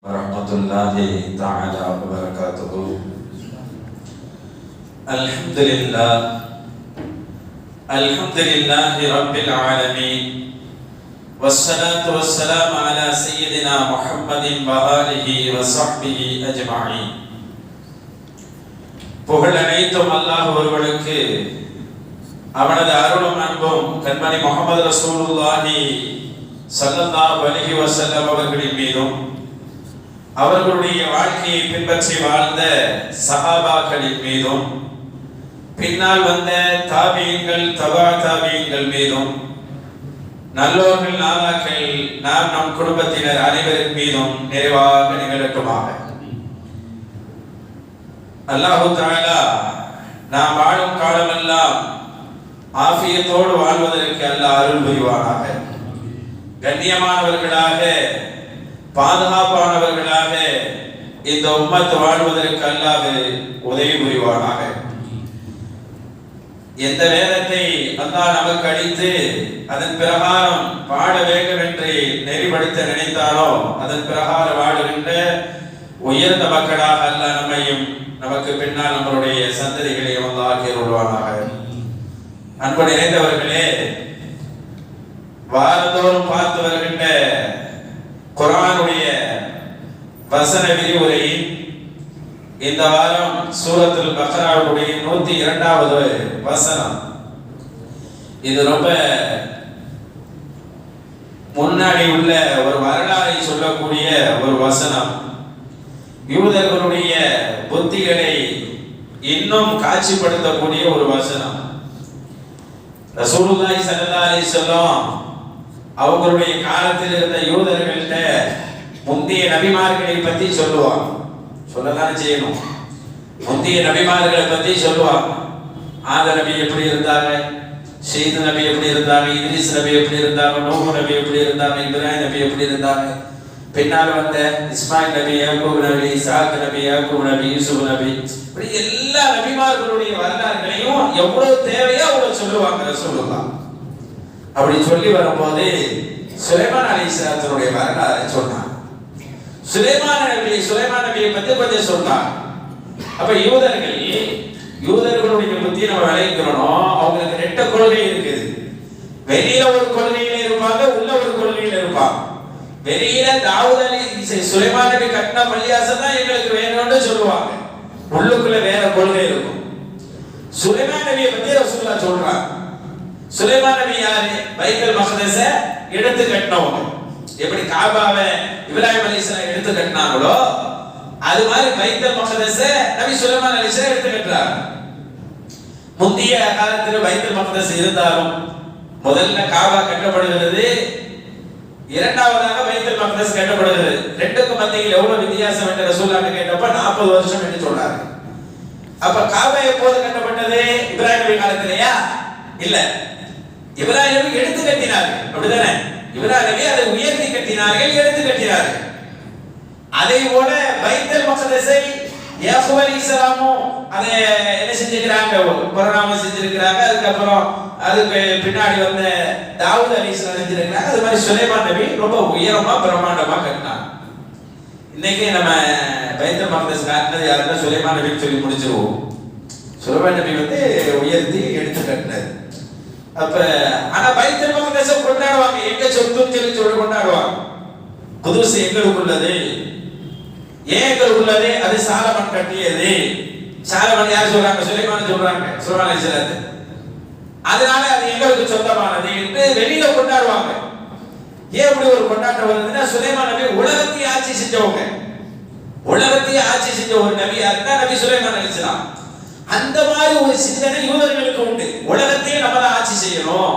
warahmatullahi ta'ala wabarakatuh. Alhamdulillah Alhamdulillahi rabbil alamin. Wassalatu wassalamu ala sayyidina Muhammadin wa alihi wa sahbihi ajma'in. புகழ் அனைத்தும் அல்லாஹ் ஒருவனுக்கு, அவனது அருளும் அன்பும் கண்மணி முஹம்மது ரசூலுல்லாஹி ஸல்லல்லாஹு அலைஹி வஸல்லம் அவர்களின் மீதும் அவர்களுடைய வாழ்க்கையை பின்பற்றி வாழ்ந்த சஹாபாக்களின் மீதும் பின்னால் வந்த தாபீன்கள் தபா தாபீன்கள் மீதும் நல்லோர்கள் நாதாக்கள் நாம் நம் குடும்பத்தினர் அனைவரின் மீதும் நிறைவாக நிகழட்டுமாக. அல்லாஹு தஆலா நாம் வாழும் காலமெல்லாம் ஆஃபியத்தோடு வாழ்வதற்கு அல்லாஹ் அருள் புரிவானாக. கண்ணியமானவர்களாக பாதுகாப்பானவர்களாக இந்த உம்மத் வாழ்வதற்கு அல்லாஹ் உதவி புரிவானாக. எந்த வேதத்தை அல்லாஹ் நமக்கு அளித்து அதன் பிரகாரம் வாழ வேண்டும் என்று நெறிப்படுத்த நினைத்தாரோ அதன் பிரகாரம் வாழுகின்ற உயர்ந்த மக்களாக அல்லாஹ் நம்மையும் நமக்கு பின்னால் நம்மளுடைய சந்ததிகளையும் அல்லாஹ் ஆக்கியருள்வானாக. அன்பு நிறைந்தவர்களே, வாரந்தோறும் பார்த்து வருகின்ற குர்ஆனுடைய வசன விரிவுரையின் இந்த வாரம் சூரத்துல் பக்ராவுடைய 102வது வசனம். இது ரொம்ப முன்னாடி உள்ள ஒரு வரலாறை சொல்லக்கூடிய ஒரு வசனம். யூதர்களுடைய புத்திகளை இன்னும் காட்சிப்படுத்தக்கூடிய ஒரு வசனம். ரசூலுல்லாஹி ஸல்லல்லாஹு அலைஹி வஸல்லம் அவங்களுடைய காலத்தில் இருந்த யூதர்கள்ட்ட முந்தைய நபிமார்களை பத்தி சொல்லுவாங்க. சொல்லதானே செய்யணும். முந்தைய நபிமார்களை பத்தி சொல்லுவாங்க. ஆத நபி எப்படி இருந்தாங்க, ஷீத் நபி எப்படி இருந்தாங்க, இத்ரீஸ் நபி எப்படி இருந்தாங்க, நூஹ் நபி எப்படி இருந்தாங்க, இப்ராஹிம் நபி எப்படி இருந்தாங்க, பின்னால் வந்த இஸ்மாயில் நபி, யாக்கூப் நபி, இஸ்ஹாக் நபி, யாக்கூப் நபி, யூசுப் நபி, இப்படி எல்லா நபிமார்களுடைய வரலாறுகளையும் எவ்வளவு தேவையோ அவ்வளவு சொல்லுவாங்க ரசூலுல்லாஹ். அப்படி சொல்லி வரும்போது சுலைமான் அலைஹிஸ்ஸலாத்துடைய வரலாறை சொன்னாங்க. சுலைமான் நபியை பத்தி கொஞ்சம் சொன்னாங்க. அப்ப யூதர்களுடைய பத்தி நம்ம விளைவிக்கிறோம். அவங்களுக்கு ரெட்ட கொள்கை இருக்குது. வெளியில ஒரு கொள்கையில இருப்பாங்க, உள்ள ஒரு கொள்கையில இருப்பாங்க. வெளியில தாவூத் அலி சுலைமான் நபி கட்டின பள்ளியாசம் தான் எங்களுக்கு வேணும்னு சொல்லுவாங்க. உள்ளுக்குள்ள வேற கொள்கை இருக்கும். சுலைமான் நபியை பத்தி ரசூலுல்லாஹ் சொல்றாங்க. சுலைமான் நபி யாரு? பைத்துல் மக்தஸ எடுத்து கட்டினவங்க. எப்படி காபாவை இப்ராஹிம் அலைஹிஸ்ஸலாம் எடுத்து கட்டினாங்களோ அது மாதிரி பைத்துல் மக்தஸ நபி சுலைமான் அலைஹிஸ்ஸலாம் எடுத்து கட்டுறாங்க. முந்தைய காலத்தில் பைத்துல் மக்தஸ் இருந்தாலும் முதல்ல காபா கட்டப்படுகிறது, இரண்டாவதாக பைத்துல் மக்தஸ் கட்டப்படுகிறது. ரெண்டுக்கும் மத்தியில் எவ்வளவு வித்தியாசம் என்று ரசூலுல்லாஹ் கேட்டப்ப 40 வருஷம் என்று சொன்னாங்க. அப்ப காபா எப்போது கட்டப்பட்டது? இப்ராஹிம் நபி காலத்திலேயா? இல்ல, இப்ராஹிம் நபி எடுத்து கட்டினார்கள். அப்படிதானே? இப்ராஹிம் நபி அதை உயர்த்தி கட்டினார்கள், எடுத்து கட்டினார்கள். அதே போல பைத்துல் மக்தஸை யாக்கூப் அலைஹிஸ்ஸலாமும் அதை என்ன செஞ்சிருக்காங்க? பராமரிப்பு செஞ்சிருக்காங்க. அதுக்கப்புறம் அதுக்கு பின்னாடி வந்த தாவூத் அலைஹிஸ்ஸலாம் செஞ்சிருக்காங்க. அது மாதிரி சுலைமான் நபி ரொம்ப உயரமா பிரம்மாண்டமா கட்டினாங்க. இன்னைக்கு நம்ம பைத்துல் மக்தஸ் கட்டினது யாருன்னா சுலைமான் நபின்னு சொல்லி முடிச்சிருவோம். சுலைமான் நபி உயர்த்தி எடுத்து கட்டினார். அப்ப ஆனா பைத்துல் மக்தஸை கொண்டாடுவாங்க. எங்க சொத்துன்னு சொல்லி கொண்டாடுவாங்க. குதுஸ் எங்களுக்குள்ளது. ஏன் எங்களுக்குள்ளது? அது சாலமன் கட்டியது. சாலமன் யார் சொல்றாங்க? சுலைமான் சொல்றாங்க. சுலைமான் அலைஹிஸ்ஸலாம். அதனால அது எங்களுக்கு சொந்தமானது என்று வெளியில கொண்டாடுவாங்க. ஏன் இப்படி ஒரு கொண்டாட்டம் வருதுன்னா, சுலைமான் நபி உலகத்தை ஆட்சி செஞ்சவங்க. உலகத்தை ஆட்சி செஞ்ச ஒரு நபி யாருன்னா நபி சுலைமான் அலைஹிஸ்ஸலாம். அந்த மாதிரி ஒரு சிந்தனை யூதர்களுக்கு உண்டு. உலகத்தையே நம்ம தான் ஆட்சி செய்யணும்.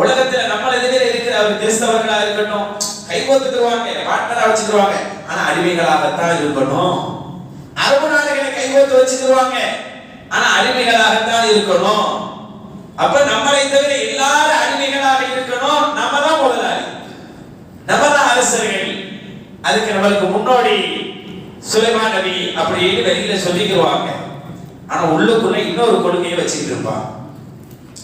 உலகத்துல நம்ம எதிரே இருக்கிற அவர் கிறிஸ்தவர்களா இருக்கட்டும், கைகோத்துக்குவாங்க, பார்ட்னரா வச்சுக்குவாங்க. ஆனா அடிமைகளாகத்தான் இருக்கணும். அரபு நாடுகளை கைகோத்து வச்சுக்குவாங்க, ஆனா அடிமைகளாகத்தான் இருக்கணும். அப்ப நம்மளை தவிர எல்லாரும் அடிமைகளாக இருக்கணும். நம்ம தான் முதலாளி, நம்ம தான் அரசர்கள். அதுக்கு நம்மளுக்கு முன்னோடி சுலைமான் நபி அப்படின்னு வெளியில சொல்லிக்குவாங்க. ஆனா உள்ளுக்குள்ள இன்னொரு கொள்கையை வச்சுக்கிட்டு இருப்பாங்க.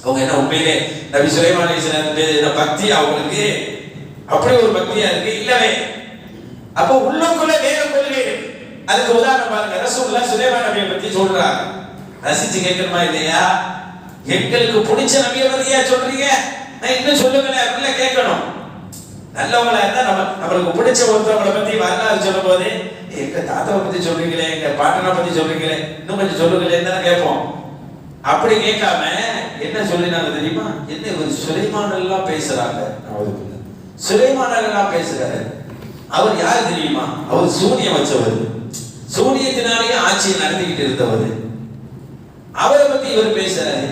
அவங்க என்ன உண்மையிலே நபி சுலைமான் அலைஹிஸ்ஸலாம் பக்தி அவங்களுக்கு அப்படி ஒரு பக்தியா இருக்கு? இல்லவே அப்ப உள்ளுக்குள்ள வேற கொள்கை இருக்கு. அதுக்கு உதாரணம் பாருங்க, ரசூலுல்லாஹ் சுலைமான் நபியை பத்தி சொல்றாங்க. ரசிச்சு கேட்கணுமா இல்லையா? எங்களுக்கு பிடிச்ச நபியை பத்தியா சொல்றீங்க? நான் இன்னும் சொல்லுங்களேன் அப்படில கேட்கணும். நல்லவங்களா இருந்தா நம்மளுக்கு பிடிச்ச ஒருத்தவங்களை பத்தி வரலாறு சொல்லும் போது எங்க தாத்தாவை பத்தி சொல்றீங்களே, எங்க பாட்டனை பத்தி சொல்றீங்களே, இன்னும் கொஞ்சம் சொல்லுங்களேன்னு தானே கேட்போம். அப்படி கேட்காம என்ன சொல்லினாங்க தெரியுமா? என்ன இவர் சுலைமான் எல்லாம் பேசுறாங்க. சுலைமான் எல்லாம் பேசுறாரு. அவர் யார் தெரியுமா? அவர் சூனியம் வச்சவர், சூனியத்தினாலேயே ஆட்சியை நடத்திக்கிட்டு இருந்தவர். அவரை பத்தி இவர் பேசுறாரு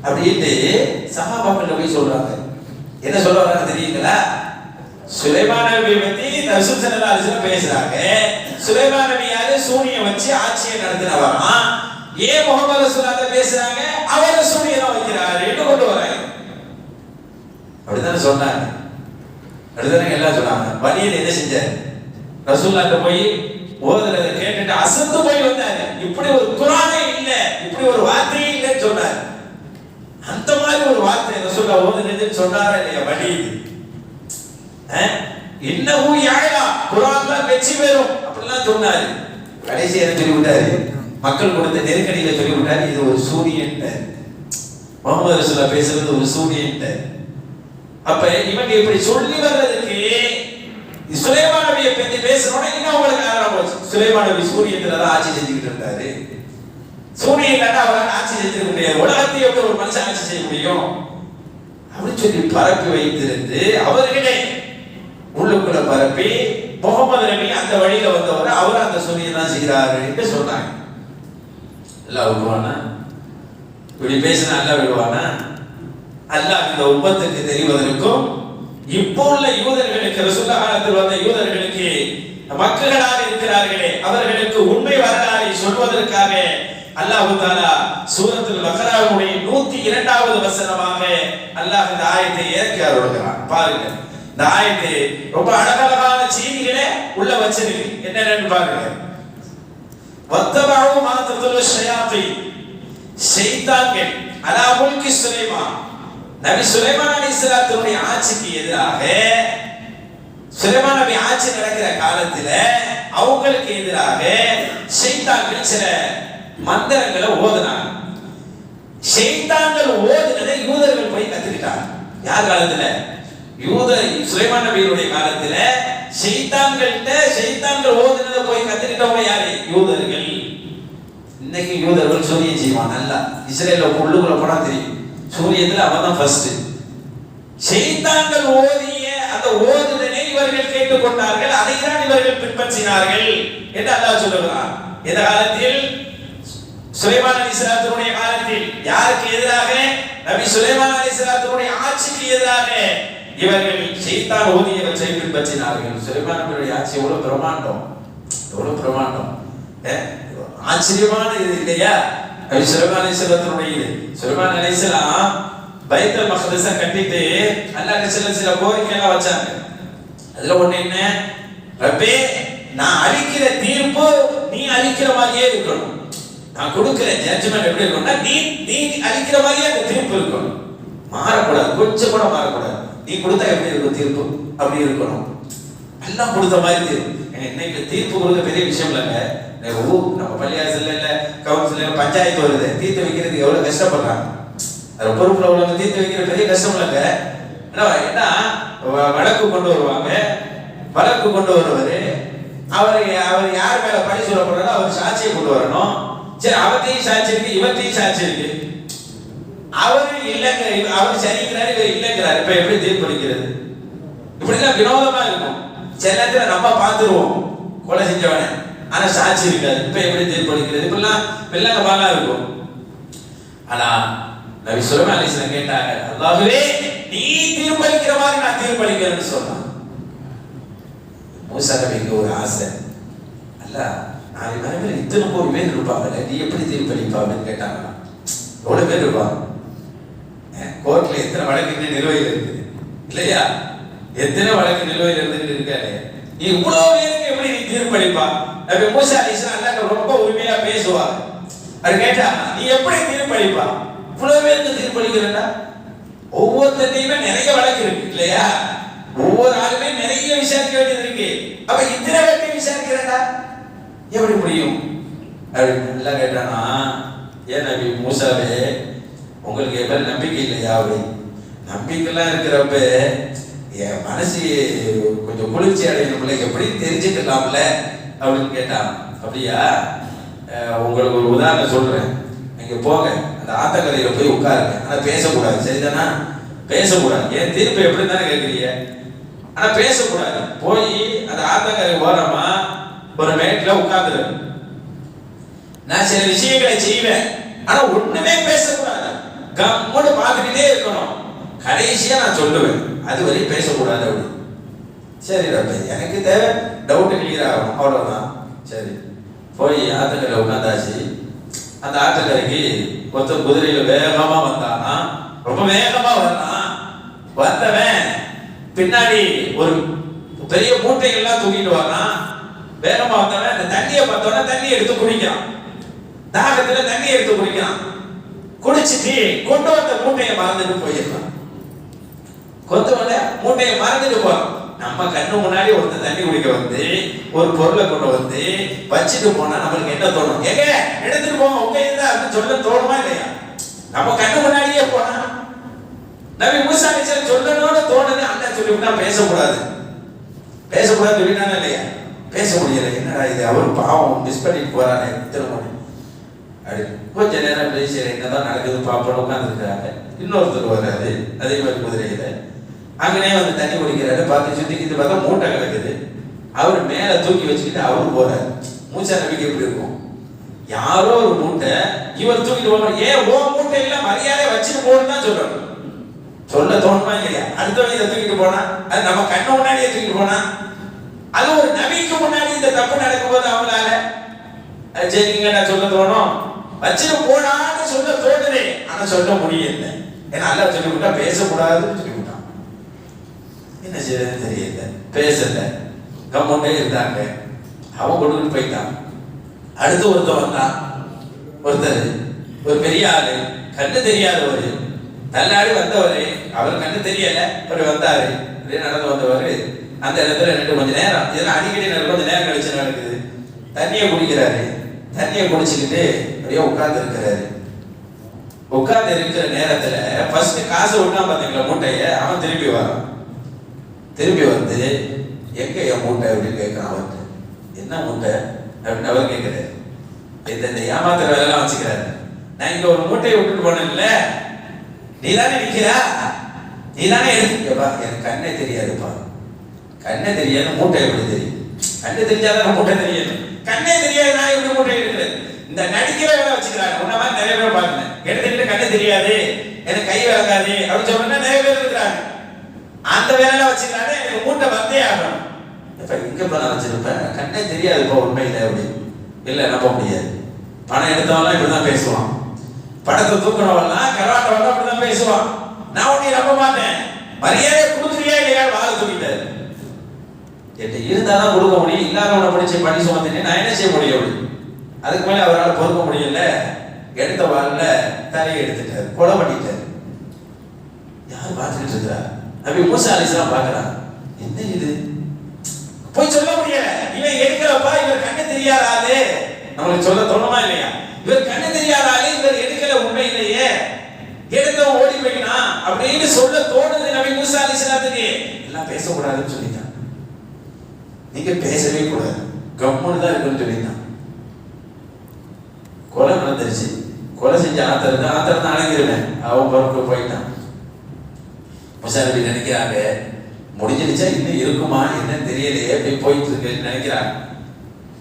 அப்படின்ட்டு சஹாபாக்கள் போய் சொல்றாங்க. என்ன சொல்றாங்க தெரியுங்களா? சுலைமான் நபி பத்தி ரசூல் ஸல்லல்லாஹு அலைஹி வஸல்லம் பேசுறாங்க. சுலைமான் நபி யாரு? சூனியம் வச்சு ஆட்சியை நடத்தினவரா? ஏன் முகமது ரசூலுல்லாஹ் பேசுறாங்க? அவர் சூனியம் வைக்கிறாரு என்று கொண்டு வராங்க. அப்படித்தானே சொன்னாங்க, அப்படித்தானே எல்லாம் சொன்னாங்க. வழியில் என்ன செஞ்சாரு? ரசூலுல்லாஹ் போய் ஓதுறதை கேட்டுட்டு அசந்து போய் வந்தாரு. இப்படி ஒரு குர்ஆனே இல்ல, இப்படி ஒரு வார்த்தையே இல்லைன்னு சொன்னார். அந்த மாதிரி ஒரு வார்த்தை ரசூலுல்லாஹ் ஓதுனதுன்னு சொன்னாரா இல்லையா? வழி இன்னஹு யஅலா, குர்ஆன்ல வெற்றி பெறும் அப்படிலாம் சொன்னாரு. கடைசி என்ன சொல்லி விட்டாரு? மக்கள் கொடுத்த நெருக்கடியில சொல்லி விட்டாரு, இது ஒரு சூனியன். முகமது ரசூலுல்லாஹ் பேசுறது ஒரு சூனியன். அப்ப இவங்க இப்படி சொல்லி வர்றதுக்கு சுலைமான் நபியை பத்தி பேசணும்னா இன்னும் உங்களுக்கு காரணம் போச்சு. சுலைமான் நபி சூரியத்துல தான் ஆட்சி செஞ்சுக்கிட்டு இருந்தாரு. சூரியன் இல்லாட்டா அவரால் ஆட்சி செஞ்சிருக்க முடியாது. உலகத்தை எப்படி ஒரு மனுஷன் ஆட்சி செய்ய முடியும் அப்படின்னு சொல்லி பரப்பி வைத்திருந்து அவர்களே உள்ளுக்குள்ள பரப்பி முகமது நபி அந்த வழியில வந்தவர், அவர் அந்த சூரியன் தான் செய்கிறாரு என்று சொன்னாங்க. அல்லாஹ் விடுவானா? இப்படி பேசினா அல்லாஹ் விடுவானா? அல்லாஹ் இந்த உம்மத்துக்கு தெரிவதற்கும் இப்போ உள்ள யூதர்களுக்கு, ரசூலுல்லாஹ் காலத்தில் வந்த யூதர்களுக்கு மக்களாக இருக்கிறார்களே அவர்களுக்கு உண்மை வரலாறை சொல்வதற்காக அல்லாஹ் தஆலா சூரத்துல் பக்ராவுடைய 102வது வசனமாக அல்லாஹ் இந்த ஆயத்தை இறக்கி அருளுகிறான். பாருங்க, இந்த ஆயத்து ரொம்ப அழகழகான செய்திகளை உள்ள வச்சிருக்கு. என்னன்னு பாருங்க. வத்தபஉ மா ததுலு ஷயாத்தீன், ஷைத்தான்கள் அலா முல்கி சுலைமான், நபி சுலைமான் அலைஹிஸ்ஸலாத்துடைய ஆட்சிக்கு எதிராக, சுலைமான் நபி ஆட்சி நடக்கிற காலத்துல அவங்களுக்கு எதிராக ஷைத்தான்கள் சில மந்திரங்களை ஓதுனாங்க. ஷைத்தான்கள் ஓதுனதை யூதர்கள் போய் கத்துக்கிட்டாங்க. யார் காலத்துல? சுலைமான் நபியுடைய காலத்துல ஷைத்தான்கள் ஓதுனதை போய் கத்துக்கிட்டவங்க யாரு? யூதர்கள். இன்னைக்கு யூதர்கள் சூரியன் செய்வான். நல்லா இஸ்ரேல்ல உள்ளுக்குள்ள போனா தெரியும், சூரியத்துல அவன் தான் ஃபர்ஸ்ட். ஷைத்தான்கள் ஓதிய அந்த ஓதுதலை இவர்கள் கேட்டுக்கொண்டார்கள், அதை தான் இவர்கள் பின்பற்றினார்கள் என்று அல்லாஹ் சொல்லுகிறான். இந்த காலத்தில் சுலைமான் அலைஹிஸ்ஸலாத்துடைய காலத்தில் யாருக்கு எதிராக? நபி சுலைமான் அலைஹிஸ்ஸலாத்துடைய ஆட்சிக்கு எதிராக இவர்கள் ஷைத்தான் ஓதியவற்றை பின்பற்றினார்கள். சுலைமான் நபியுடைய ஆட்சி எவ்வளவு பிரமாண்டம், எவ்வளவு பிரமாண்டம், ஆச்சரியமான இது இல்லையா? நபி சுலைமான் அலைஹிஸ்ஸலாத்துடைய சுலைமான் அலைஹிஸ்ஸலாம் பைத்துல் மக்தஸ கட்டிட்டு அல்லாஹ்க்கு சில கோரிக்கைலாம் வச்சாங்க. அதுல ஒண்ணு என்ன? ரப்பே, நான் அளிக்கிற தீர்ப்பு நீ அளிக்கிற மாதிரியே இருக்கணும். நான் கொடுக்கிற ஜட்ஜ்மென்ட் எப்படி இருக்கும்னா நீ அளிக்கிற மாதிரியே அந்த தீர்ப்பு இருக்கணும். மாறக்கூடாது, கொஞ்சம் கூட மாறக்கூடாது. நீ கொடுத்தா எப்படி இருக்கும் தீர்ப்பு? அப்படி இருக்கணும். எல்லாம் கொடுத்த மாதிரி தீர்ப்பு. இன்னைக்கு தீர்ப்பு கொடுக்க பெரிய விஷயம் இல்லைங்க. நம்ம பள்ளியாசல்ல இல்ல கவுன்சில பஞ்சாயத்து வருது, தீர்த்து வைக்கிறதுக்கு எவ்வளவு கஷ்டப்படுறாங்க. அது பொறுப்புல உள்ளவங்க தீர்த்து வைக்கிற பெரிய கஷ்டம் இல்லைங்க. ஏன்னா வழக்கு கொண்டு வருவாங்க, வழக்கு கொண்டு வருவாரு, அவர் யார் மேல பழி சொல்லப்படுறாரோ அவர் சாட்சியை கொண்டு வரணும். சரி, அவர்த்தையும் சாட்சி இருக்கு, இவர்த்தையும் சாட்சி இருக்கு. அவரு இல்லைங்க, அவர் சரிங்கிறாரு, இவர் இல்லைங்கிறாரு. இப்ப எப்படி தீர்ப்பளிக்கிறது? இப்படிதான் வினோதமா இருக்கும். சில நேரத்துல நம்ம பார்த்துருவோம் கொலை செஞ்சவன, ஆனா சாட்சி இருக்காது. இப்ப எப்படி தீர்ப்பளிக்கிறது? இப்பெல்லாம் வெள்ளங்கமாலா இருக்கும். ஆனா நபி சுலைமான் அலைஹிஸ்ஸலாம் கேட்டாங்க, அல்லாஹ்வே நீ தீர்ப்பளிக்கிற மாதிரி நான் தீர்ப்பளிக்கிறேன்னு சொன்னான். மூசா நபிக்கு ஒரு ஆசை, அல்ல நாளை மறுமையில் இத்தனை கோடி பேர் இருப்பாங்கல்ல, நீ எப்படி தீர்ப்பளிப்பான்னு கேட்டாங்க. எவ்வளவு பேர் இருப்பாங்க? கோர்ட்ல எத்தனை வழக்கு நிலுவையில் இருக்குது இல்லையா? எத்தனை வழக்கு நிலுவையில் இருந்துட்டு இருக்காரு. நீ இவ்வளவு பேருக்கு எப்படி நீ தீர்ப்பளிப்பா? நபி மூசா அலைஹிஸ்ஸலாம் அல்லாஹ்க்கு ரொம்ப உரிமையா பேசுவாங்க. அது கேட்டா நீ எப்படி தீர்ப்பளிப்பா? இவ்வளவு பேருக்கு தீர்ப்பளிக்கிறா? ஒவ்வொருத்தையுமே நிறைய வழக்கு இருக்கு இல்லையா? ஒவ்வொரு ஆளுமே நிறைய விசாரிக்க வேண்டியது இருக்கு. அப்ப இத்தனை பேர்ட்டி விசாரிக்கிறேன்டா எப்படி முடியும் அப்படின்னு எல்லாம் கேட்டானா, ஏன் நபி மூசாவே உங்களுக்கு எப்ப நம்பிக்கை இல்லையா? அப்படி நம்பிக்கைலாம் இருக்கிறப்ப என் மனசு கொஞ்சம் குளிர்ச்சி அடையணும்ல, எப்படி தெரிஞ்சுக்கலாம்ல அப்படின்னு கேட்டான். அப்படியா, உங்களுக்கு ஒரு உதாரணம் சொல்றேன். நீங்க போங்க, அந்த ஆத்தங்கரையில போய் உட்காருங்க. ஆனா பேசக்கூடாது, சரிதானா? பேசக்கூடாது. ஏன் தீர்ப்பு எப்படி தானே கேட்குறீங்க, ஆனா பேசக்கூடாது. போய் அந்த ஆத்தங்கரை ஓரமா ஒரு மேட்ல உட்கார்ந்துரு. நான் சில விஷயங்களை செய்வேன், ஆனா ஒண்ணுமே பேசக்கூடாது, கம்முன்னு பார்த்துக்கிட்டே இருக்கணும். கடைசியா நான் சொல்லுவேன், அது வரையும் பேசக்கூடாது. அப்படி சரி ரப்ப, எனக்கு தேவை டவுட் கிளியர் ஆகும், அவ்வளவுதான். சரி, போய் ஆத்தங்கரையில் உட்காந்தாச்சு. அந்த ஆத்தங்கரைக்கு ஒருத்தர் குதிரையில வேகமா வந்தானா, ரொம்ப வேகமா வந்தான். வந்தவன் பின்னாடி ஒரு பெரிய மூட்டைகள்லாம் தூக்கிட்டு வரான். வேகமா வந்தவன் அந்த தண்ணியை பார்த்தோன்னா தண்ணி எடுத்து குடிக்கிறான். தாகத்துல தண்ணி எடுத்து குடிக்கிறான். குடிச்சிட்டு கொண்டு வந்த மூட்டையை மறந்துட்டு போயிடலாம். கொண்டு வந்த மூட்டையை மறந்துட்டு போறான். நம்ம கண்ணு முன்னாடி ஒருத்தர் தண்ணி குடிக்க வந்து ஒரு பொருளை கொண்டு வந்து வச்சுட்டு போனா நம்மளுக்கு என்ன தோணும்? எங்க எடுத்துட்டு போங்க உங்க இருந்தா அப்படின்னு சொல்ல தோணுமா இல்லையா? நம்ம கண்ணு முன்னாடியே போனா நபி மூசா அலைஹிஸ்ஸலாம் சொல்லணும்னு தோணுது. அல்லாஹ் சொல்லிவிட்டா பேசக்கூடாது, பேசக்கூடாது சொல்லிட்டானே இல்லையா? பேச முடியல. என்னடா இது, அவர் பாவம் மிஸ் பண்ணிட்டு போறானே திரும்ப. அப்படி கொஞ்ச நேரம் பேசி என்னதான் நடக்குது பாப்போம் உட்காந்துருக்காங்க. இன்னொருத்தர் வராது, அதே மாதிரி குதிரையில அங்கனே வந்து தண்ணி குடிக்கிறாரு. பார்த்து சுத்திக்கிட்டு பார்த்தா மூட்டை கிடக்குது. அவர் மேல தூக்கி வச்சுக்கிட்டு அவரு போறாரு. மூசா நபிக்கு எப்படி இருக்கும்? யாரோ ஒரு மூட்டை இவர் தூக்கிட்டு போறாரு. ஏன் ஓ மூட்டை இல்ல, மரியாதை வச்சுட்டு போகணும்னு தான் சொல்லணும். சொல்ல தோணுமா இல்லையா? அடுத்தவங்க இதை தூக்கிட்டு போனா, அது நம்ம கண்ணு முன்னாடியே தூக்கிட்டு போனா, அது ஒரு நபிக்கு முன்னாடி இந்த தப்பு நடக்கும்போது அவங்களால சரிங்க நான் சொல்ல தோணும், வச்சுட்டு போனான்னு சொல்ல தோணுதே, ஆனா சொல்ல முடியல. ஏன்னா அல்லாஹ் சொல்லி விட்டா பேசக்கூடாதுன்னு சொல்லி விட்டான். என்ன செய்யறதுன்னு தெரியல, பேசல, கம்முண்டே இருந்தாங்க. அவன் கொண்டு போயிட்டான். அடுத்து ஒருத்தர் வந்தான். ஒருத்தர் ஒரு பெரிய ஆளு, கண்ணு தெரியாதவரு, தள்ளாடி வந்தவரு. அவர் கண்ணு தெரியல, அவர் வந்தாரு. அப்படியே நடந்து வந்தவரு அந்த இடத்துல ரெண்டு கொஞ்ச நேரம், இதெல்லாம் அடிக்கடி கொஞ்ச நேரம் கழிச்சு நடக்குது. தண்ணியை குடிக்கிறாரு. தண்ணியை குடிச்சுக்கிட்டு அப்படியே உட்கார்ந்து இருக்கிறாரு. உட்கார்ந்து இருக்கிற நேரத்துல ஃபர்ஸ்ட் காசு விட்டா பாத்தீங்களா மூட்டைய, அவன் திரும்பி வரான். திரும்பி வந்து எங்க என் மூட்டை அப்படின்னு கேட்கிறான். அவர்கிட்ட என்ன மூட்டை அப்படின்னு அவர் கேட்கிறாரு. இந்த ஏமாத்துற வேலைலாம் வச்சுக்கிறாரு. நான் இங்க ஒரு மூட்டையை விட்டுட்டு போனேன்ல, நீ தானே நிக்கிறா, நீ தானே எடுத்துக்கப்பா. எனக்கு கண்ணே தெரியாதுப்பா, கண்ணே தெரியாது, மூட்டை எப்படி தெரியும்? கண்ணே தெரிஞ்சாதான் மூட்டை தெரியாது. கண்ணே தெரியாது, நான் எப்படி மூட்டை எடுக்கிறேன்? இந்த நடிக்கிற வேலை வச்சுக்கிறாங்க. உன்ன மாதிரி நிறைய பேர் பாருங்க, எடுத்துக்கிட்டு கண்ணே தெரியாது, எனக்கு கை விளங்காது அப்படின்னு சொன்னா நிறைய பேர் இருக்கிறாங்க. அந்த வேலையெல்லாம் வச்சுக்கிறாங்க. எனக்கு மூட்டை வந்தே ஆகணும். இப்ப இங்க பணம் வச்சிருப்பேன், கண்ணே தெரியாதுப்பா உண்மையில அப்படி இல்ல, நம்ப முடியாது. பணம் எடுத்தவெல்லாம் இப்படிதான் பேசுவான். படத்தை தூக்குறவெல்லாம் கராட்டவெல்லாம் அப்படிதான் பேசுவான். நான் உன்னை நம்ப மாட்டேன், மரியாதை கொடுத்துறியா இல்லையா? வாழ தூக்கிட்டாரு. என்கிட்ட இருந்தாதான் கொடுக்க முடியும், இல்லாதவனை படிச்சு பணி சுமத்தினே நான் என்ன செய்ய முடியும்? அதுக்கு மேல அவரால் பொறுக்க முடியல. எடுத்த வாழ்ல தலையை எடுத்துட்டாரு, கொலை பண்ணிட்டாரு. யார் பார்த்துக்கிட்டு இருக்கிறா? நபி மூசா அலைஹிஸ்ஸலாம் பார்க்கறாங்க. என்ன இது, போய் சொல்ல முடியல. இவன் எடுக்கிறப்பா, இவர் கண்ணு தெரியாத ஆளு, நம்மளுக்கு சொல்ல தோணுமா இல்லையா? இவர் கண்ணு தெரியாத ஆளு, இவர் எடுக்கல உண்மையிலேயே, எடுத்தவன் ஓடி போயிட்டான் அப்படின்னு சொல்ல தோணுது நபி மூசா அலைஹிஸ்ஸலாத்துக்கு. எல்லாம் பேசக்கூடாதுன்னு சொல்லிட்டான். நீங்க பேசவே கூடாது, கம்முன்னு தான் இருக்குன்னு சொல்லிட்டான். கொலை நடந்துருச்சு. கொலை செஞ்ச ஆத்தர் அடங்கிருவேன். அவன் பொறுப்பு போயிட்டான். மூசா நபி நினைக்கிறாங்க, முடிஞ்சிருச்சா இன்னும் இருக்குமா என்னன்னு தெரியலையே, போய் போயிட்டு இருக்குன்னு நினைக்கிறாங்க.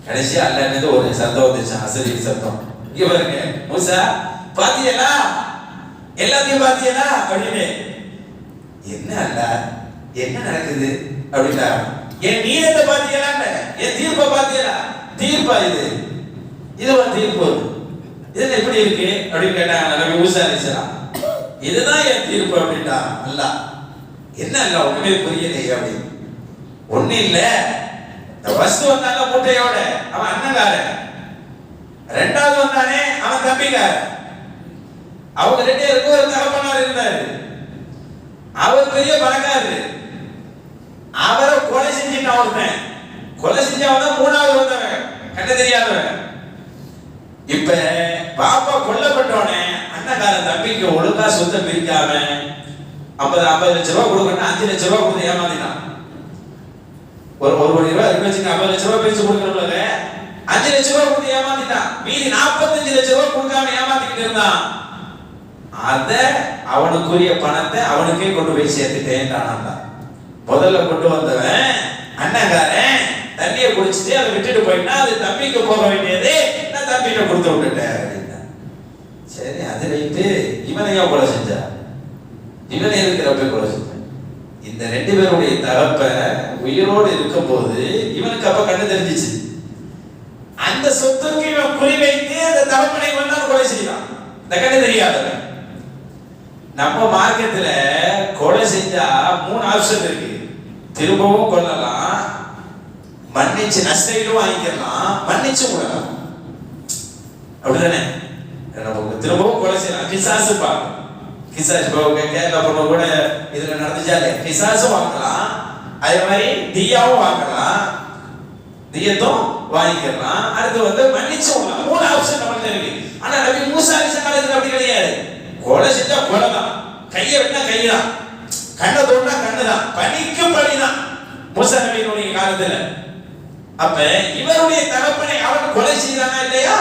கடைசியா அல்லாஹ்ல ஒரு சத்தம் வந்துச்சு, அசரீ சத்தம். இங்க பாருங்க, மூசா பாத்தியலா, எல்லாத்தையும் பாத்தியலா அப்படின்னு. என்ன அல்லாஹ், என்ன நடக்குது அப்படின்னா, என் நீரத்தை பாத்தியலா, என் தீர்ப்பை பாத்தியலா? தீர்ப்பா இது, இதுவா தீர்ப்பு? இது எப்படி இருக்கு அப்படின்னு கேட்டாங்க நபி மூசா அலைஹிஸ்ஸலாம். இதுதான் என் தீர்ப்பு அப்படின்டா அல்லாஹ். என்ன அல்ல ஒண்ணுமே புரியலையே அப்படி. ஒண்ணு இல்ல, ஃபர்ஸ்ட் வந்தாங்க மூட்டையோட, அவன் அண்ணங்காரன். ரெண்டாவது வந்தானே அவன் தம்பிக்காரன். அவங்க ரெண்டு பேருக்கும் ஒரு தகப்பனார் இருந்தாரு. அவர் பெரிய பணக்காரரு. அவரை கொலை செஞ்சுட்டான் ஒருத்தன். கொலை செஞ்சவன் தான் மூணாவது வந்தவன், கண்ண தெரியாதவன். இப்ப பாப்பா கொல்லப்பட்டவனே அண்ணக்காரன் தம்பிக்கு ஒழுங்கா சொத்தை பிரிக்காம 50 லட்சம் ரூபாய் கொடுக்கணும், 5 லட்சம் ரூபாய் கொடுத்து ஏமாத்திட்டான். ஒரு கோடி ரூபாய் இருக்கு வச்சுக்க, 50 லட்சம் ரூபாய் பிரிச்சு கொடுக்கணும்ல, 5 லட்சம் ரூபாய் கொடுத்து ஏமாத்திட்டான். மீதி 45 லட்சம் ரூபாய் கொடுக்காம ஏமாத்திக்கிட்டு இருந்தான். அத அவனுக்குரிய பணத்தை அவனுக்கே கொண்டு போய் சேர்த்துட்டேன். முதல்ல கொண்டு வந்தவன் அண்ணங்காரன் தண்ணியை குடிச்சிட்டு அதை விட்டுட்டு போயிட்டா, அது தம்பிக்கு போக வேண்டியது, நான் தம்பிகிட்ட கொடுத்து விட்டுட்டேன் அப்படின்னா. சரி, அது வைத்து இவனையா கொலை செஞ்சா, இவனை இருக்கிறப்ப கொலை செஞ்ச. இந்த 2 பேருடைய தகப்ப உயிரோடு இருக்கும் போது இவனுக்கு அப்ப கண்ணு தெரிஞ்சிச்சு. அந்த சொத்துக்கு இவன் குறி வைத்து அந்த தகப்பனை கொண்டாந்து கொலை செய்யலாம். இந்த கண்ணு தெரியாதவன். நம்ம மார்க்கெட்ல கொலை செஞ்சா 3 ஆப்ஷன் இருக்கு. திரும்பவும் கொல்லலாம், மன்னிச்சு நஷ்டம் வாங்கிக்கலாம், மன்னிச்சு விடலாம். அப்படிதானே? நமக்கு திரும்பவும் கொலை செய்யலாம். கிசாசு பார்க்கணும். கிசாசு கேரளா பொண்ணு கூட இதுல நடந்துச்சாலே, கிசாசும் வாங்கலாம், அதே மாதிரி தியாவும் வாங்கலாம், தியத்தும் வாங்கிக்கலாம். அடுத்து மன்னிச்சு விடலாம். 3 ஆப்ஷன் நம்மள்ட்ட இருக்கு. ஆனா நபி மூசா அலைஹிஸ்ஸலாம் காலத்துல அப்படி கிடையாது. கொலை செஞ்சா கொலை தான், கையை வெட்டினா கை தான், கண்ணை தோண்டா கண்ணு தான், பணிக்கு பணி தான் மூசா நபியினுடைய காலத்துல. அப்ப இவருடைய தகப்பனை அவன் கொலை செய்தானா இல்லையா?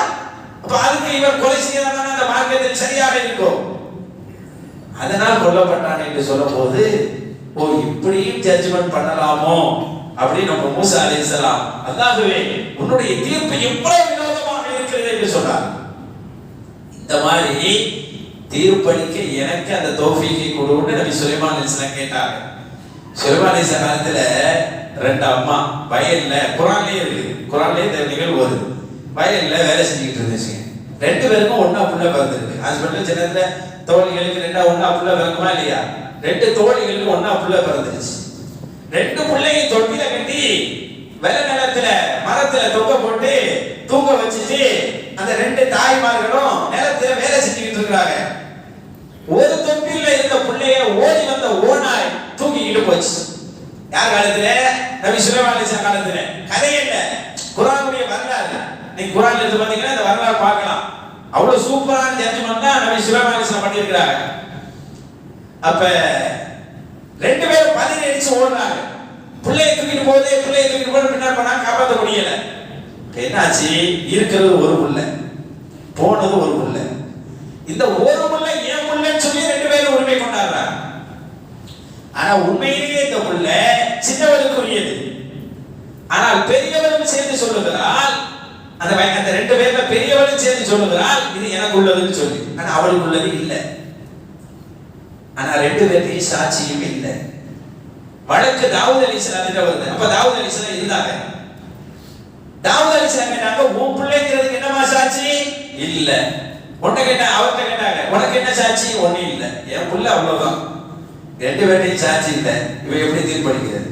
அப்ப அதுக்கு இவர் கொலை செய்தானா அந்த மார்க்கத்தில் சரியாக இருக்கும். அதனால் கொல்லப்பட்டான் என்று சொல்லும் போது, ஓ இப்படியும் ஜட்ஜ்மெண்ட் பண்ணலாமோ அப்படின்னு நம்ம மூசா அலைஹிஸ்ஸலாம், அல்லாஹ்வே உன்னுடைய தீர்ப்பு எவ்வளவு வினோதமாக இருக்கிறது என்று சொன்னார். இந்த மாதிரி தீர்ப்பளிக்க எனக்கு அந்த தௌஃபீகை கொடுன்னு நபி சுலைமான் அலைஹிஸ்ஸலாம் கேட்டாங்க. சுலைமான் அலைஹிஸ்ஸலாம் காலத்துல 2 அம்மா வயல்ல, குர்ஆன்லயே இருக்கு, குர்ஆன்லயே இந்த நிகழ்வு வருது. வயல்ல வேலை செஞ்சுக்கிட்டு இருந்துச்சு. 2 பேருக்கும் ஒண்ணா புள்ள பிறந்திருக்கு. ஹஸ்பண்ட் சின்னத்துல தோழிகளுக்கு 2 ஒண்ணா புள்ள பிறக்குமா இல்லையா? 2 தோழிகளுக்கு ஒண்ணா புள்ள பிறந்துருச்சு. 2 பிள்ளையும் தொட்டில கட்டி வெள்ள நிலத்துல மரத்துல தொங்க போட்டு தூங்க வச்சுட்டு அந்த 2 தாய்மார்களும் நிலத்துல வேலை செஞ்சுக்கிட்டு இருக்காங்க. ஒரு தொட்டில இருந்த பிள்ளைய ஓடி வந்த ஓனாய் தூக்கிக்கிட்டு போச்சு. யார் காலத்துல? நபி சுலைமான் அலைஹிஸ்ஸலாம் காலத்துல. கதை இல்ல, குர்ஆனுடைய வரலாறு. நீங்க குர்ஆன்ல எடுத்து பாத்தீங்கன்னா இந்த வரலாறு பார்க்கலாம். அவ்வளவு சூப்பரான ஜட்ஜ்மெண்ட் தான் நபி சுலைமான் அலைஹிஸ்ஸலாம் பண்ணியிருக்காங்க. அப்ப 2 பேரும் பதறி அடிச்சு ஓடுறாங்க. பிள்ளையை தூக்கிட்டு போது பின்னாடி போனா காப்பாற்ற முடியல. என்னாச்சு? இருக்கிறது ஒரு புள்ள, போனது ஒரு புள்ள. இந்த ஒரு புள்ள ஏன் புள்ளன்னு சொல்லி 2 பேரும் உரிமை கொண்டாடுறாங்க. ஆனா உண்மையிலேயே இந்த புள்ள சின்னவளுக்குரியது. ஆனால் பெரியவளும் சேர்ந்து சொல்லுகிறாள், அந்த 2 பேர்ல பெரியவளும் சேர்ந்து சொல்லுகிறாள் இது எனக்கு உள்ளதுன்னு சொல்லி. ஆனா அவளுக்கு உள்ளது இல்லை. ஆனா 2 பேர்த்தையும் சாட்சியும் இல்லை. வழக்கு தாவூத் அலைஹிஸ்ஸலாம் கிட்ட வருது. அப்ப தாவூத் அலைஹிஸ்ஸலாம் இருந்தாங்க. தாவூத் அலைஹிஸ்ஸலாம் கேட்டாங்க, உன் பிள்ளைங்கிறதுக்கு என்னமா சாட்சி? இல்ல. உன்னை கேட்டா, அவர்கிட்ட கேட்டாங்க, உனக்கு என்ன சாட்சி? ஒண்ணும் இல்ல, என் புள்ள அவ்வளவுதான். 2 பேர்த்தையும் சாட்சி இல்ல. இவ எப்படி தீர்ப்பளிக்கிறது?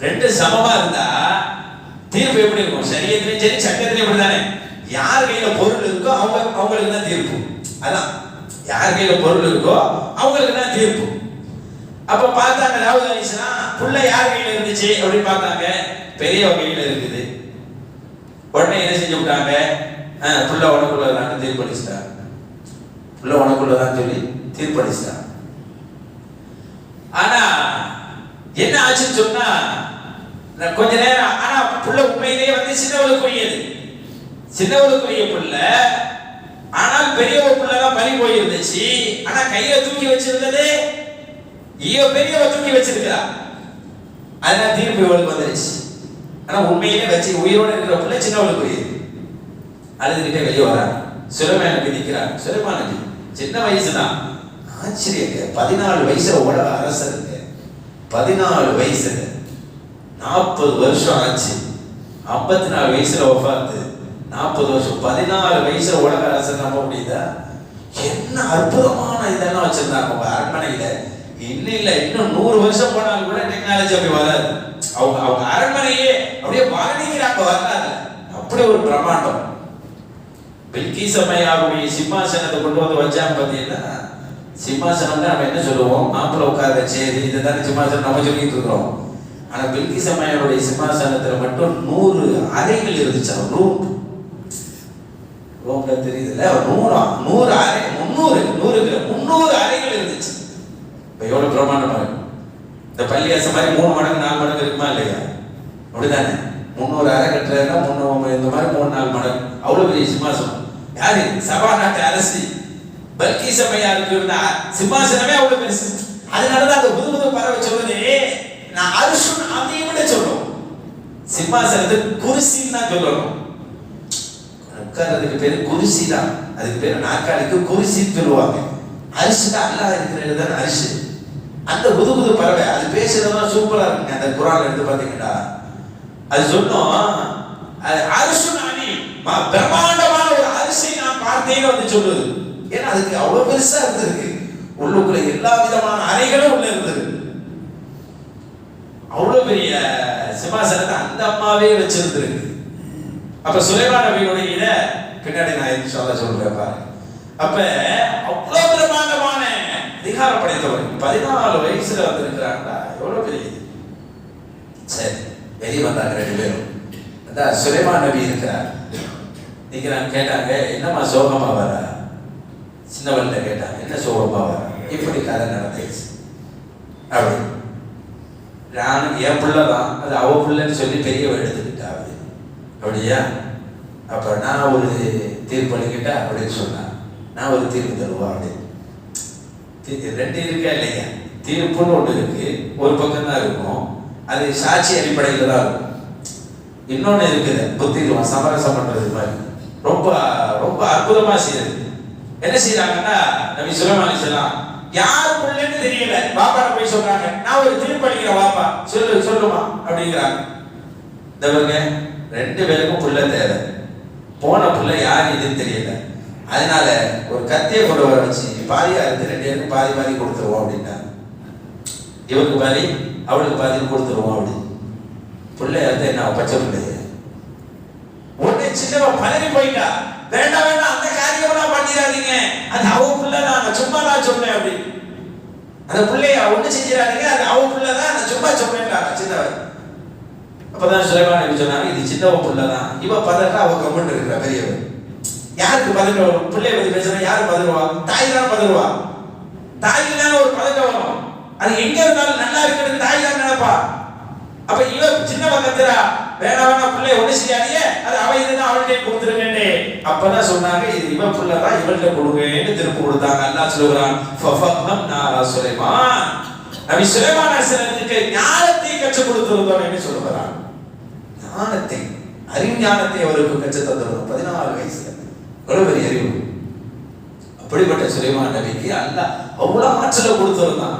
2 சமமா இருந்தா தீர்ப்பு எப்படி இருக்கும்? சரியத்திலையும் சரி, சட்டத்திலையும் இப்படிதானே. யார் கையில பொருள் இருக்கோ அவங்களுக்கு தான் தீர்ப்பு. அதான், யார் கையில பொருள் இருக்கோ அவங்களுக்கு தான் தீர்ப்பு. அப்ப பார்த்தாங்க தாவூத் அலைஹிஸ்ஸலாம், புள்ள யார் கையில இருந்துச்சு அப்படின்னு பார்த்தாங்க. பெரியவங்க கையில இருக்குது. உடனே என்ன செஞ்சு விட்டாங்க? புள்ள உனக்குள்ளதான் தீர்ப்பளிச்சிட்டாங்க. புள்ள உனக்குள்ளதான் சொல்லி தீர்ப்பளிச்சிட்டாங்க. ஆனா என்ன ஆச்சுன்னு சொன்னா, கொஞ்ச நேரம் ஆனா புள்ள உண்மையிலேயே சின்னவளுக்குரியது, சின்னவளுக்குரிய புள்ள. ஆனால் பெரியவ புள்ளதான் பறி போயிருந்துச்சு. ஆனா கையில தூக்கி வச்சிருந்தது பெரியவ தூக்கி வச்சிருக்கிறா. அதனால தீர்ப்பு இவளுக்கு வந்துருச்சு. ஆனா உண்மையிலே வச்சு உயிரோடு இருக்கிற புள்ள சின்னவளுக்குரியது. அழுதுகிட்டே வெளியே வராங்க. சுலைமான் நபி நிற்கிறாங்க. சுலைமான் நபி சின்ன வயசுதான். ஆச்சரியங்க, 14 வயசுல உலக அரசருங்க. 14 வயசுல 40 வருஷம் ஆச்சு. 54 வயசுல வஃபாத்து, 40 வருஷம். 14 வயசுல உலக அரசர் நம்ப முடியுதா? என்ன அற்புதமான இதெல்லாம் வச்சிருந்தாங்க அவங்க அரண்மனையில. இன்னும் 100 வருஷம் போனாலும் கூட டெக்னாலஜி அப்படி வராது. அவங்க அரண்மனையே அப்படியே வர்ணிக்கிறாங்க வரலாறு. அப்படி ஒரு பிரமாண்டம். பில்கீஸ் அம்மையாருடைய சிம்மாசனத்தை கொண்டு வந்து வச்சாங்க. பார்த்தீங்கன்னா சிம்மாசனம் தான் நம்ம என்ன சொல்லுவோம், மாப்பிள்ள உட்கார சேரி, இதுதானே சிம்மாசனம் நம்ம சொல்லிட்டு இருக்கிறோம். ஆனா பில்கிஸ் அம்மையாருடைய சிம்மாசனத்துல மட்டும் 100 அறைகள் இருந்துச்சு. ரூம்ல தெரியுதுல்ல, 100 அறை, 300 அறைகள் இருந்துச்சு. இப்ப எவ்வளவு பிரமாண்டமா இருக்கு. இந்த பள்ளியாசம் மாதிரி 3 மடங்கு 4 மடங்கு இருக்குமா இல்லையா? அப்படிதானே? 300 அறை கட்டுறதுன்னா இந்த மாதிரி 3-4 மடங்கு. அவ்வளவு பெரிய சிம்மாசனம். யாரு? சபா நாட்டு அரசி பில்கிஸ் அம்மையாருக்கு இருந்த சிம்மாசனமே அவ்வளவு பெருசு. அதனாலதான் அந்த புது பறவை சொல்றது, நான் அரிசுன் அதையும் விட சொல்றோம். சிம்மாசனத்துக்கு குருசின்னு தான் சொல்லணும். உட்கார்றதுக்கு பேரு குருசி தான். அதுக்கு பேரு நாற்காலிக்கு குருசின்னு சொல்லுவாங்க. அரிசுதான் அல்லாஹ் இருக்கிறது தானே அரிசு. அந்த புது பறவை அது பேசுறதுலாம் சூப்பரா இருக்குங்க. அந்த குர்ஆன்ல எடுத்து பாத்தீங்கன்னா அது சொன்னோம், அரிசுன் அணி பிரம்மாண்டமான ஒரு அரிசை நான் பார்த்தேன்னு வந்து சொல்லுது. ஏன்னா அதுக்கு அவ்வளவு பெருசா இருந்திருக்கு. உள்ளுக்குள்ள எல்லா விதமான அறைகளும் உள்ள இருந்தது. அவ்வளவு பெரிய சிம்மாசனத்தை அந்த அம்மாவே வச்சிருந்திருக்கு. அப்ப சுலைமான் நபியுடைய இத பின்னாடி நான் இன்ஷா அல்லாஹ் சொல்றேன் பாருங்க. அப்ப அவ்வளவு பிரமாண்டமான அதிகாரம் படைத்தவர் 14 வயசுல வந்திருக்கிறாங்களா, எவ்வளவு பெரிய. சரி, வெளியே வந்தாங்க 2 பேரும். அதான் சுலைமான் நபி இருக்கிறார். நிக்கிறாங்க. கேட்டாங்க, என்னம்மா சோகமா வர? சின்னவன்ல கேட்டாங்க, என்ன சோகமா வர? இப்படி கதை நடந்துச்சு. அப்படி நான் என் பிள்ளைதான், அது அவ பிள்ளைன்னு சொல்லி பெரியவ எடுத்துக்கிட்டா. அப்படியா? அப்ப நான் ஒரு தீர்ப்பு அளிக்கிட்டா அப்படின்னு சொன்னா, நான் ஒரு தீர்ப்பு தருவா அப்படின்னு. 2 இருக்கா இல்லையா? தீர்ப்புன்னு ஒன்று இருக்கு, ஒரு பக்கம் தான் இருக்கும், அது சாட்சி அடிப்படையில் தான் இருக்கும். இன்னொன்னு இருக்குது புத்திடுவான், சமரசம் பண்றது மாதிரி. ரொம்ப ரொம்ப அற்புதமா செய்யுது. என்ன செய்யறாங்கன்னா, நபி சுலைமான் அலைஹிஸ்ஸலாம் யார் பிள்ளைன்னு தெரியல, பாப்பா போய் சொல்றாங்க, நான் ஒரு தீர்ப்பு அளிக்கிறேன் வாப்பா, சொல்லுமா அப்படிங்கிறாங்க. இந்த 2 பேருக்கும் புள்ள தேவை. போன புள்ள யார் இதுன்னு தெரியல. அதனால ஒரு கத்தியை கொண்டு வர வச்சு பாதியா இருந்து 2 பேருக்கும் பாதி கொடுத்துருவோம் அப்படின்னா, இவருக்கு பாதி அவளுக்கு பாதி கொடுத்துருவோம் அப்படி. புள்ள இருந்து என்ன பச்சை பிள்ளைய ஒண்ணு சின்னவ பதறி போயிட்டா, வேண்டாம் அந்த காரியமெல்லாம் பண்ணிடாதீங்க, அது அவ புள்ளதான், நான் சும்மா தான் சொன்னேன் அப்படி. அந்த பிள்ளைய ஒண்ணு செஞ்சிடாதீங்க, அது அவ புள்ளதான், நான் சும்மா சொன்னேன்டா சின்னவன். அப்பதான் சுலைமான் நபி சொன்னாங்க, இது சின்னவ புள்ளதான். இவ பதறா, அவ கமெண்ட் இருக்கிற பெரியவன். யாருக்கு பதட்டம் வரும்? பிள்ளைய பத்தி பேசுறா யாரு பதறுவா? தாய் தான் பதறுவா. தாய்க்கு தானே ஒரு பதட்டம் வரும். அது எங்க இருந்தாலும் நல்லா இருக்கிறது தாய் தான் நினைப்பா. அப்ப இவ சின்னவ கத்துறா, வேணாம் பிள்ளைய ஒண்ணு செய்யாதீங்க, அது அவ இதுதான் அவள்கிட்ட கொடுத்துருங்கன்னு. அப்பதான் சொன்னாங்க, இது இவ புள்ளதான், இவள்கிட்ட கொடுங்கன்னு திருப்பு கொடுத்தாங்க. அல்லாஹ் சொல்லுகிறான், ஃபஃபஹம்னா சுலைமான், நபி சுலைமான் அலைஹிஸ்ஸலாத்துக்கு ஞானத்தை கற்றுக் கொடுத்திருந்தோம் சொல்லுகிறான். ஞானத்தை, அறிவு ஞானத்தை அவருக்கு கற்றுத் தந்திருந்தோம் 14 வயசுல. எவ்வளவு பெரிய அறிவு. அப்படிப்பட்ட சுலைமான் நபிக்கு அல்லாஹ் அவ்வளவு ஆற்றலை கொடுத்திருந்தான்.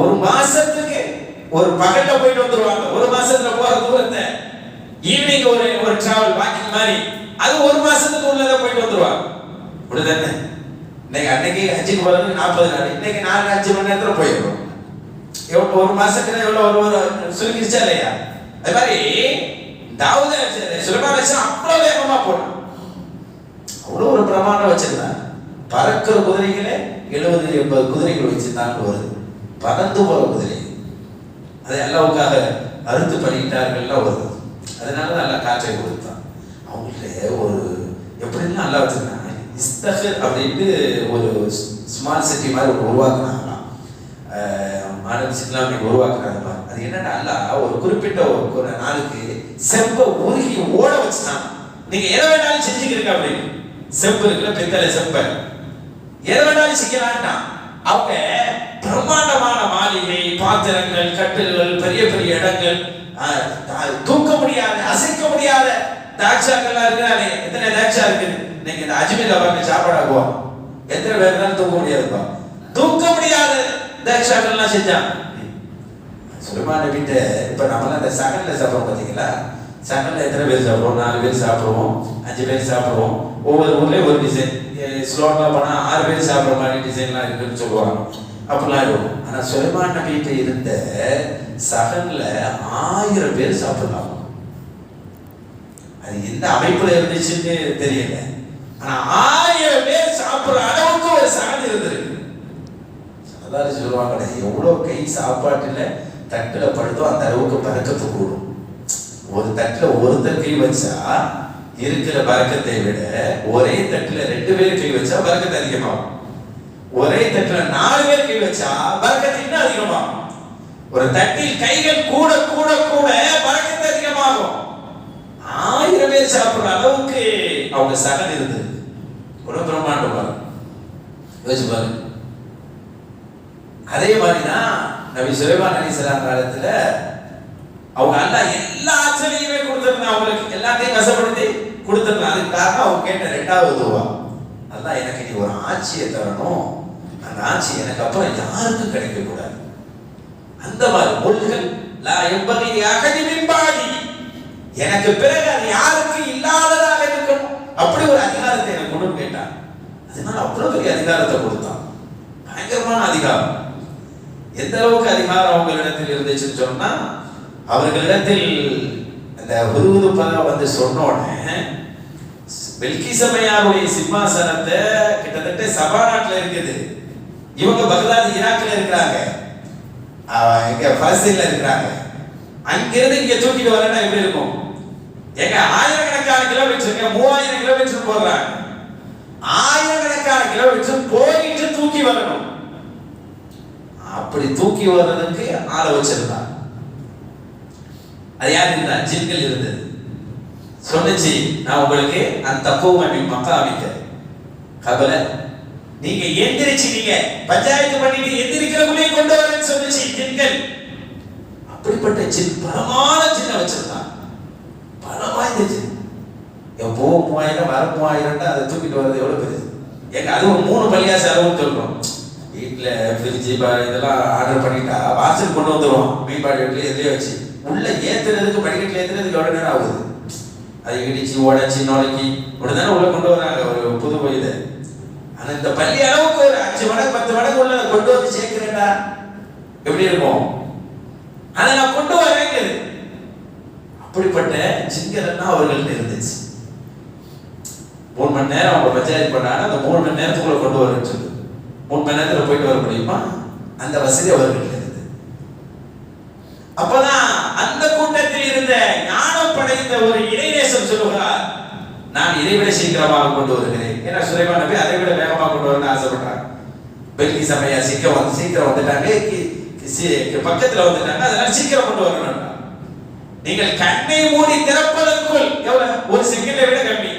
ஒரு மாசத்துக்கு ஒரு பகல்ல போயிட்டு வந்துருவாங்க. ஒரு மாசத்துல போற தூரத்தை ஈவினிங் ஒரு டிராவல் வாக்கிங் மாதிரி, அது ஒரு மாசத்துக்கு உள்ளத போயிட்டு வந்துருவாங்க. அப்படிதானே? அன்னைக்கு ஹஜ்ஜுக்கு போறது 40 நாள், இன்னைக்கு 4-5 மணி நேரத்துல போயிடும். எவ்வளவு ஒரு மாசத்துக்கு எவ்வளவு சுருங்கிருச்சா இல்லையா? அது மாதிரி தாவூத் சுலைமான் அலைஹிஸ்ஸலாம் அவ்வளவு வேகமா போனான். அவ்வளவு ஒரு பிரமாண்டம் வச்சிருந்தாங்க. பறக்கிற குதிரைகளே 70-80 குதிரைகள் வச்சிருந்தாங்க. வருது பறந்து போற குதிரை, அதை அல்லாஹ்வுக்காக அறுத்து பண்ணிட்டார்கள் வருது. அதனாலதான் அல்லாஹ் காற்றை கொடுத்தான். அவங்கள்ட்ட ஒரு எப்படின்னா அல்லாஹ் வச்சிருந்தாங்க, இஸ்தஃபிர் அப்படின்ட்டு ஒரு ஸ்மால் சிட்டி மாதிரி ஒன்று உருவாக்குனாங்களாம். மாடல் இஸ்லாமிக் உருவாக்குறாங்க. அது என்னன்னா, அல்லாஹ் ஒரு குறிப்பிட்ட ஒரு நாளுக்கு செம்பை உருகி ஓட வச்சுட்டான். நீங்க எதை வேணாலும் செஞ்சுக்கிறீங்க அப்படின்னு. செம்பு இருக்குல்ல, பித்தளை செம்பை எதை வேணாலும் செய்யலான்ட்டான். அவங்க பிரம்மாண்டமான மாளிகை, பாத்திரங்கள், கட்டில்கள், பெரிய பெரிய இடங்கள், தூக்க முடியாத அசைக்க முடியாத தாட்சாக்கள்லாம் இருக்கிறாங்க. எத்தனை தாட்சா இருக்குது இன்னைக்கு இந்த அஜ்மீர்ல பாருங்க, சாப்பாடு ஆகுவோம், எத்தனை பேர் இருந்தாலும் தூக்க முடியாதுப்பா. தூக்க முடியாத தாட்சாக்கள்லாம் செஞ்சான் சுலைமான் நபிட்ட. இப்ப நம்மளாம் இந்த சகன்ல சாப்பிடுறோம் பாத்தீங்களா? சகன்ல எத்தனை பேர் சாப்பிடுவோம்? 4 பேர் சாப்பிடுவோம், 5 பேர் சாப்பிடுவோம். ஒவ்வொரு ஊர்லயும் ஒரு டிசைன். ஸ்லோகா போனா 6 பேர் சாப்பிடுற மாதிரி டிசைன்லாம் இருக்குன்னு சொல்லுவாங்க. அப்படிலாம் இருக்கும். ஆனா சுலைமான் நபிட்ட இருந்த சகன்ல 1000 பேர் சாப்பிடலாம். அது எந்த அமைப்புல இருந்துச்சுன்னு தெரியல. ஆனா 1000 பேர் சாப்பிடுற அளவுக்கு ஒரு சகன் இருந்திருக்கு. அதாவது சொல்லுவாங்க, எவ்வளவு கை சாப்பாட்டுல தட்டில் படுத்தோ அந்த அளவுக்கு பறக்கத்து கூடும். ஒரு தட்டில் ஒருத்தர் கை வச்சா இருக்கிற பறக்கத்தை விட ஒரே தட்டில் 2 பேர் கை வச்சா பறக்கத்து அதிகமாகும். ஒரே தட்டில் 4 பேர் கை வச்சா பறக்கத்து இன்னும் அதிகமாகும். ஒரு தட்டில் கைகள் கூட கூட கூட பறக்கத்து அதிகமாகும். 1000 பேர் சாப்பிடுற அளவுக்கு அவங்க சகன் இருந்தது. ஒரு பிரம்மாண்டம் பாருங்க, யோசிச்சு பாருங்க. அதே மாதிரிதான் நபி சுலைமான் அலைஹிஸ்ஸலாம் காலத்துல அவங்க அல்லாஹ் எல்லா ஆச்சரியமே கொடுத்திருந்தான். அவங்களுக்கு எல்லாத்தையும் வசப்படுத்தி கொடுத்திருந்தான். அதுக்கு காரணம் அவங்க கேட்ட 2வது துவா, அல்லாஹ் எனக்கு நீ ஒரு ஆட்சியை தரணும், அந்த ஆட்சி எனக்கு அப்புறம் யாருக்கும் கிடைக்க கூடாது. அந்த மாதிரி முல்கல் லா யம்பகி லிஅஹதி மின் பஅதி, எனக்கு பிறகு அது யாருக்கு இல்லாததாக இருக்கணும், அப்படி ஒரு அதிகாரத்தை எனக்கு கொண்டு கேட்டான். அதனால அவ்வளவு பெரிய அதிகாரத்தை கொடுத்தான். பயங்கரமான அதிகாரம். எந்த அளவுக்கு அதிகாரம் அவங்களிடத்தில் இருந்துச்சுன்னு சொன்னா, அவர்களிடத்தில் அந்த ஹுதுஹுது பறவை வந்து சொன்ன உடனே பில்கிஸ் அம்மையாருடைய சிம்மாசனத்தை கிட்டத்தட்ட சபா நாட்டில் இருக்குது. இவங்க பக்தாத் ஈராக்ல இருக்கிறாங்க, இங்க பலஸ்தீன்ல இருக்கிறாங்க. அங்கிருந்து இங்க தூக்கிட்டு வரேன்னா எப்படி இருக்கும்? எங்க 1000கணக்கான கிலோமீட்டருங்க, 3000 கிலோமீட்டர் போடுறாங்க. 1000கணக்கான கிலோமீட்டர் போயிட்டு தூக்கி வரணும். அப்படி தூக்கி வர்றதுக்கு ஆளை வச்சிருந்தான். அது யார் இருந்தா? ஜின்கள் இருந்தது. சொன்னிச்சு, நான் உங்களுக்கு அந்த தப்போமி மக்காமிக்க கபல நீங்க எந்திரிச்சு நீங்க பஞ்சாயத்து பண்ணிட்டு எந்திரிக்கிறவங்களே கொண்டு வரேன்னு சொன்னிச்சு ஜின்கள். அப்படிப்பட்ட ஜின் பலமான ஜின்னை வச்சிருந்தான். பலமா இந்த ஜின் எப்போ 3000 வர 3000 அதை தூக்கிட்டு வர்றது எவ்வளவு பெருசு. எங்க அதுவும் 3 பள்ளியாசு அளவுன்னு சொல்றோம். வீட்டில் ஃப்ரிட்ஜ் இதெல்லாம் ஆர்டர் பண்ணிட்டா வாசல் கொண்டு வந்துடுவோம். மீன்பாடு வீட்டில் எதுலேயே வச்சு உள்ள ஏற்றுறதுக்கு படிக்கட்டில் ஏற்றுறதுக்கு எவ்வளோ நேரம் ஆகுது? அதை இடிச்சு உடச்சி நுழைக்கி உடனே தானே உள்ள கொண்டு வராங்க ஒரு புது இதை. ஆனால் இந்த பள்ளி அளவுக்கு ஒரு 5 மடங்கு 10 மடங்கு உள்ள கொண்டு வந்து சேர்க்கிறேன்டா எப்படி இருக்கும்? அதை நான் கொண்டு வரேங்கிறது. அப்படிப்பட்ட ஜின்களெல்லாம் அவர்கள்ட்ட இருந்துச்சு. 3 மணி நேரம் அவங்க பஞ்சாயத்து பண்ணாங்க. அந்த 3 மணி நேரத்துக்குள்ள கொண்டு வரேன்னு சொல்லு. 3 மணி நேரத்தில் போயிட்டு வர முடியுமா? அந்த வசதி அவர்கள் இருந்தது. அப்பதான் அந்த கூட்டத்தில் இருந்த ஞானம் படைத்த ஒரு இறைநேசம் சொல்லுகிறார், நான் இதைவிட சீக்கிரமாக கொண்டு வருகிறேன். ஏன்னா சுலைமான் நபி அதை விட வேகமாக கொண்டு வரணும்னு ஆசைப்படுறாங்க. பில்கிஸ் அம்மையா சீக்கிரம் வந்துட்டாங்க, பக்கத்தில் வந்துட்டாங்க, அதனால சீக்கிரம் கொண்டு வரணும். நீங்கள் கண்ணை மூடி திறப்பதற்குள் எவ்வளவு? 1 செகண்டை விட கம்மி,